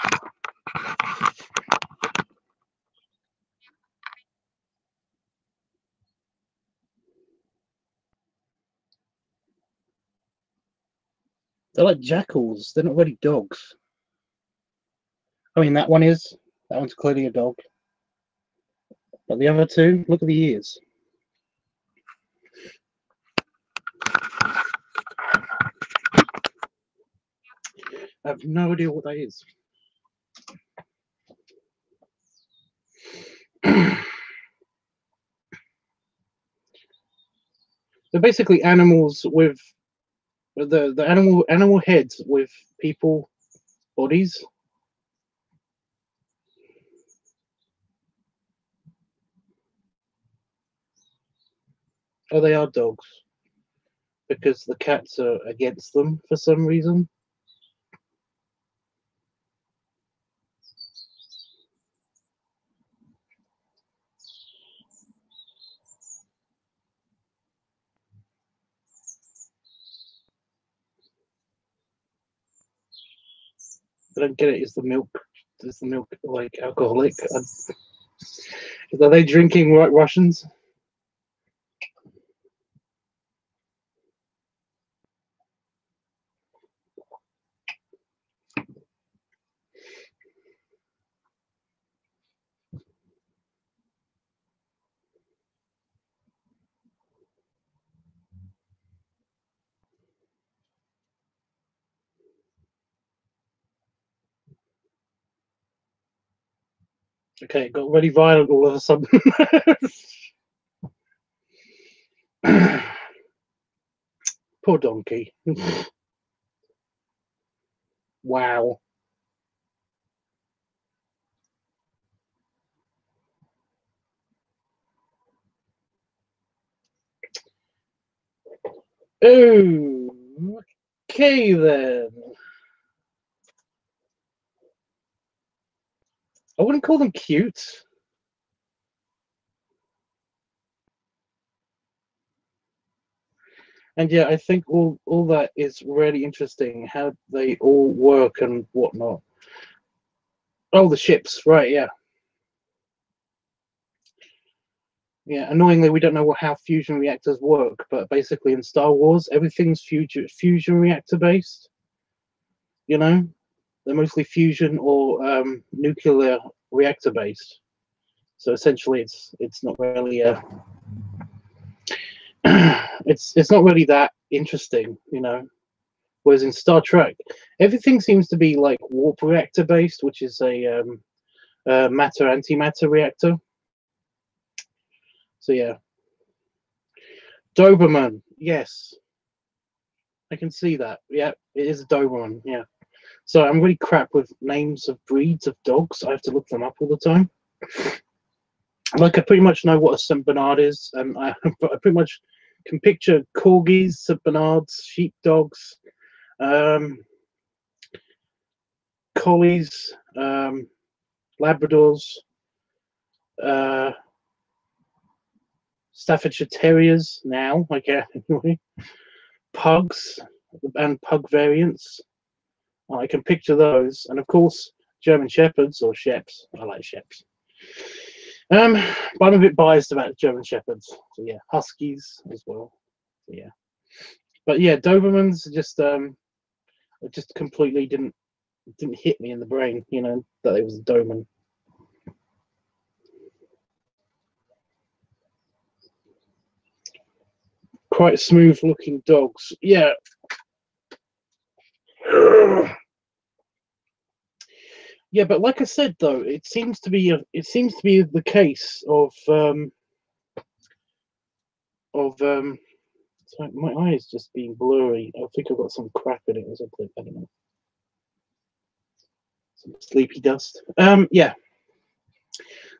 They're like jackals. They're not really dogs. I mean, that one is. That one's clearly a dog. But the other two, look at the ears. I have no idea what that is. They're basically animals with the animal heads with people bodies. Oh, they are dogs because the cats are against them for some reason. I don't get it. Is the milk like alcoholic? Are they drinking White Russians? Okay, it got really violent all of a sudden. Poor donkey. Wow. Oh, okay then. I wouldn't call them cute. And yeah, I think all that is really interesting, how they all work and whatnot. Oh, the ships, right? Yeah, yeah. Annoyingly, we don't know how fusion reactors work, but basically in Star Wars, everything's fusion reactor based. You know, they're mostly fusion or nuclear reactor based. So essentially, it's not really it's not really that interesting, you know. Whereas in Star Trek, everything seems to be like warp reactor based, which is a matter antimatter reactor. So yeah, Doberman, yes, I can see that. Yeah, it is a Doberman. Yeah. So I'm really crap with names of breeds of dogs. I have to look them up all the time. Like I pretty much know what a Saint Bernard is, and I pretty much can picture corgis, Saint Bernards, sheepdogs, collies, Labradors, uh, Staffordshire Terriers. Now, I guess anyway, pugs and pug variants. I can picture those, and of course German Shepherds or Sheps. I like Sheps. But I'm a bit biased about German Shepherds. So yeah, Huskies as well. So yeah, but yeah, Dobermans just completely didn't hit me in the brain. You know that it was a Doberman. Quite smooth looking dogs. Yeah. Yeah, but like I said, though, it seems to be the case of sorry, my eye is just being blurry. I think I've got some crap in it or something. I don't know. Some sleepy dust. Yeah.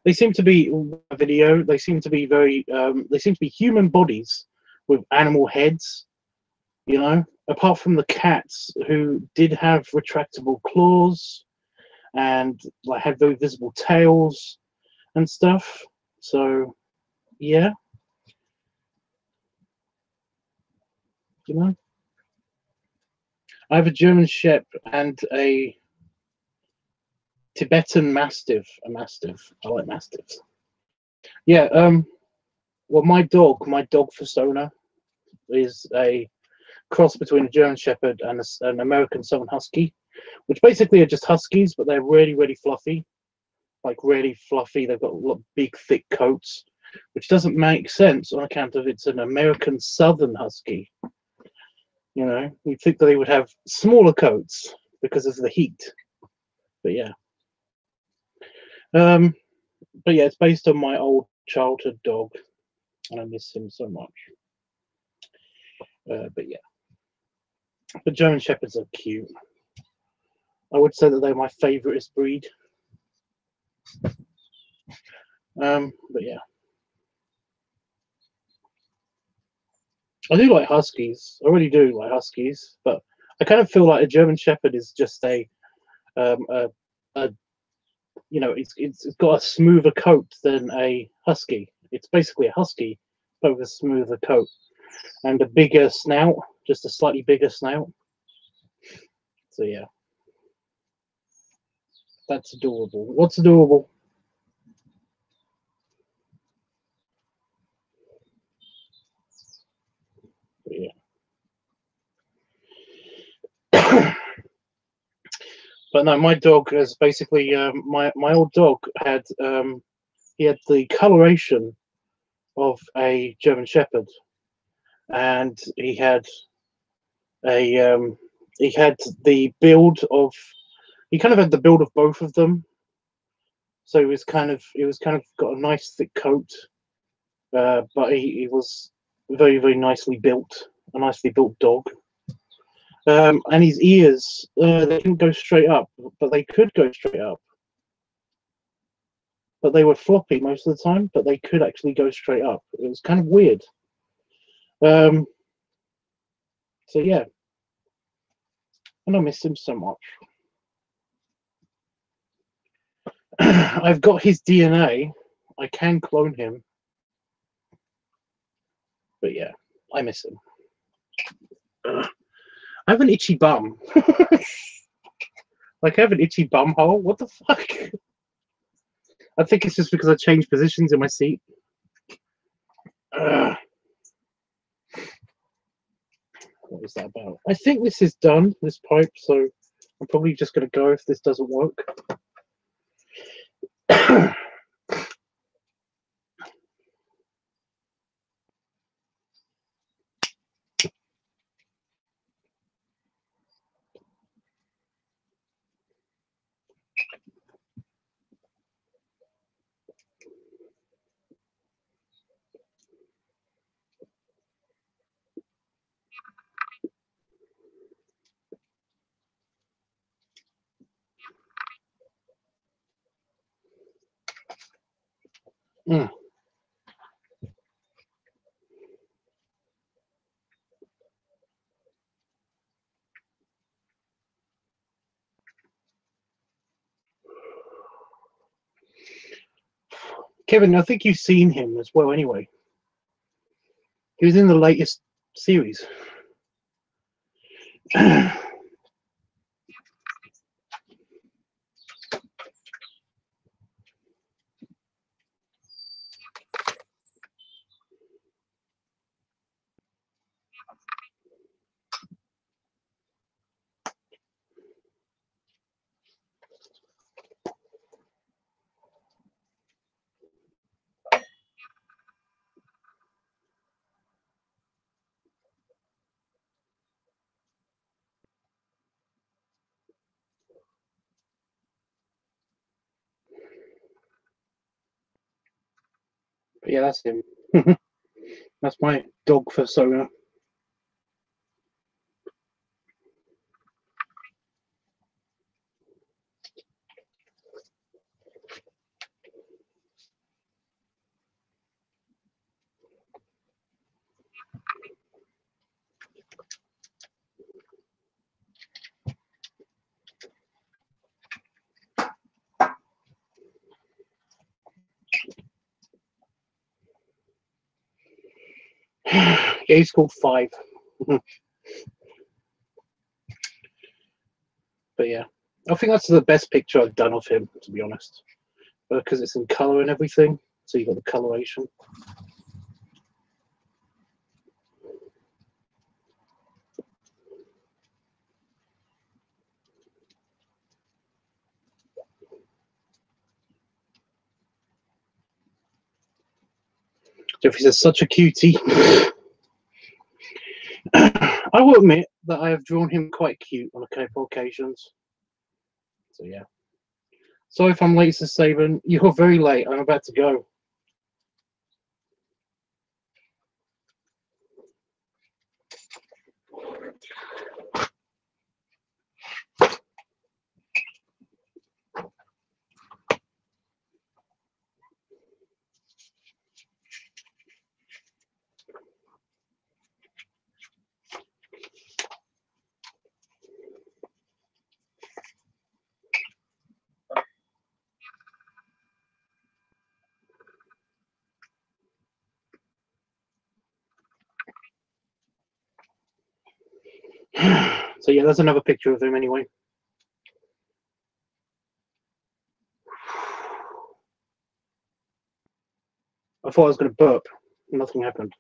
They seem to be video. They seem to be very. They seem to be human bodies with animal heads. You know, apart from the cats who did have retractable claws and like had very visible tails and stuff. So yeah, you know, I have a German Shepherd and a Tibetan Mastiff. A Mastiff. I like Mastiffs. Yeah. Well, my dog persona is a cross between a German Shepherd and an American Southern Husky, which basically are just Huskies, but they're really, really fluffy. Like really fluffy. They've got big, thick coats, which doesn't make sense on account of it's an American Southern Husky. You know, you'd think that they would have smaller coats because of the heat. But yeah. But yeah, it's based on my old childhood dog, and I miss him so much. But yeah, but German Shepherds are cute. I would say that they're my favouriteest breed. But yeah, I do like Huskies. I really do like Huskies, but I kind of feel like a German Shepherd is just a you know, it's got a smoother coat than a Husky. It's basically a Husky, but with a smoother coat and a bigger snout, just a slightly bigger snout. So yeah, that's adorable. What's adorable? But yeah. But no, my dog is basically my old dog had he had the coloration of a German Shepherd, and a he had the build of he kind of had the build of both of them. So it was kind of got a nice thick coat, but he was very very nicely built, a nicely built dog. And his ears they didn't go straight up, but they could go straight up. But they were floppy most of the time, but they could actually go straight up. It was kind of weird. So yeah, and I miss him so much. I've got his DNA. I can clone him, but yeah, I miss him. I have an itchy bum. Like I have an itchy bum hole. What the fuck? I think it's just because I changed positions in my seat. What is that about? I think this is done, this pipe, so I'm probably just going to go if this doesn't work. Mm. Kevin, I think you've seen him as well anyway. He was in the latest series. But yeah, that's him. That's my dog persona. Yeah, he's called 5. But yeah, I think that's the best picture I've done of him, to be honest, because it's in color and everything. So you got the coloration. Jeffrey says, such a cutie. I will admit that I have drawn him quite cute on a couple occasions. So yeah. Sorry if I'm late, Sister Saban. You're very late. I'm about to go. So yeah, that's another picture of him anyway. I thought I was going to burp. Nothing happened.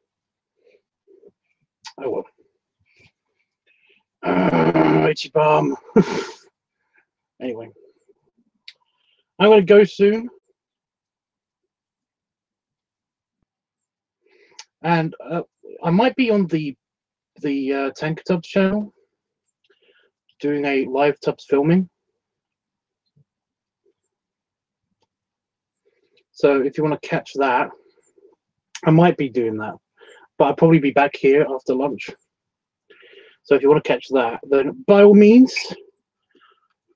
Oh well. Itchy bum. Anyway, I'm going to go soon. And I might be on the TankerTubs channel doing a LiveTUBBS filming. So if you want to catch that, I might be doing that. But I'll probably be back here after lunch. So if you want to catch that, then by all means,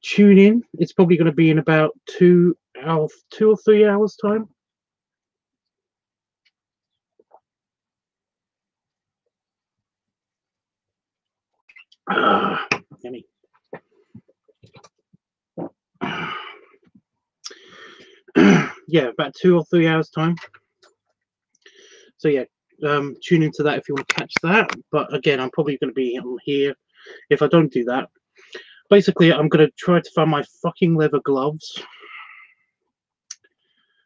tune in. It's probably going to be in about 2 or 3 hours time. Yummy. Yeah, about 2 or 3 hours time. So yeah, tune into that if you want to catch that. But again, I'm probably going to be on here if I don't do that. Basically, I'm going to try to find my fucking leather gloves.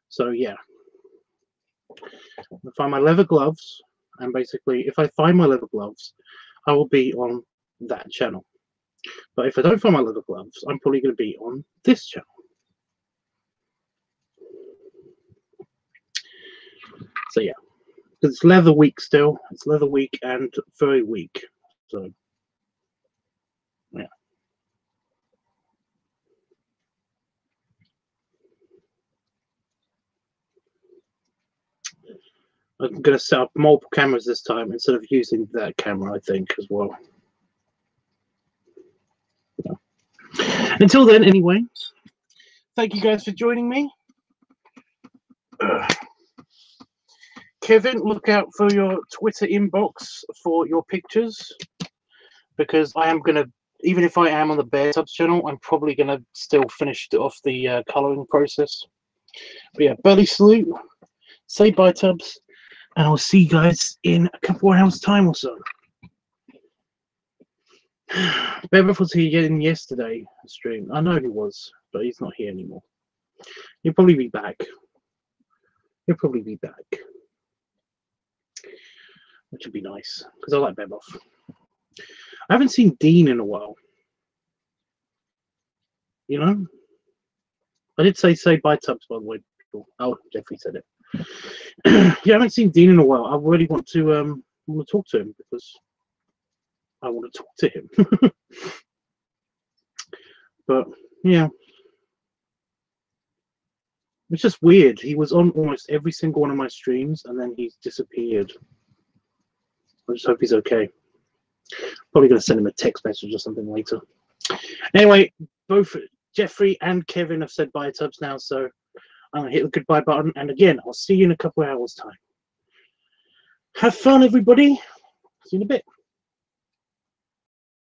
So yeah, I'll find my leather gloves, and basically, if I find my leather gloves, I will be on that channel. But if I don't find my leather gloves, I'm probably going to be on this channel. So yeah, because it's leather week still. It's leather week and very weak. So yeah. I'm going to set up multiple cameras this time instead of using that camera, I think, as well. Yeah. Until then, anyway, thank you guys for joining me. Kevin, look out for your Twitter inbox for your pictures, because I am going to, even if I am on the LiveTUBBSart channel, I'm probably going to still finish off the colouring process. But yeah, belly salute, say bye, Tubbs, and I'll see you guys in a couple of hours' time or so. Beverly was here in yesterday stream. I know he was, but he's not here anymore. He'll probably be back. He'll probably be back, which would be nice because I like Beboff. I haven't seen Dean in a while. You know, I did say bye, Tubbs, by the way. Oh, Jeffrey said it. Yeah, I haven't seen Dean in a while. I really want to talk to him because I want to talk to him. But yeah, it's just weird. He was on almost every single one of my streams, and then he's disappeared. I just hope he's okay. Probably going to send him a text message or something later. Anyway, both Jeffrey and Kevin have said bye, Tubbs, now, so I'm going to hit the goodbye button. And again, I'll see you in a couple of hours' time. Have fun, everybody. See you in a bit.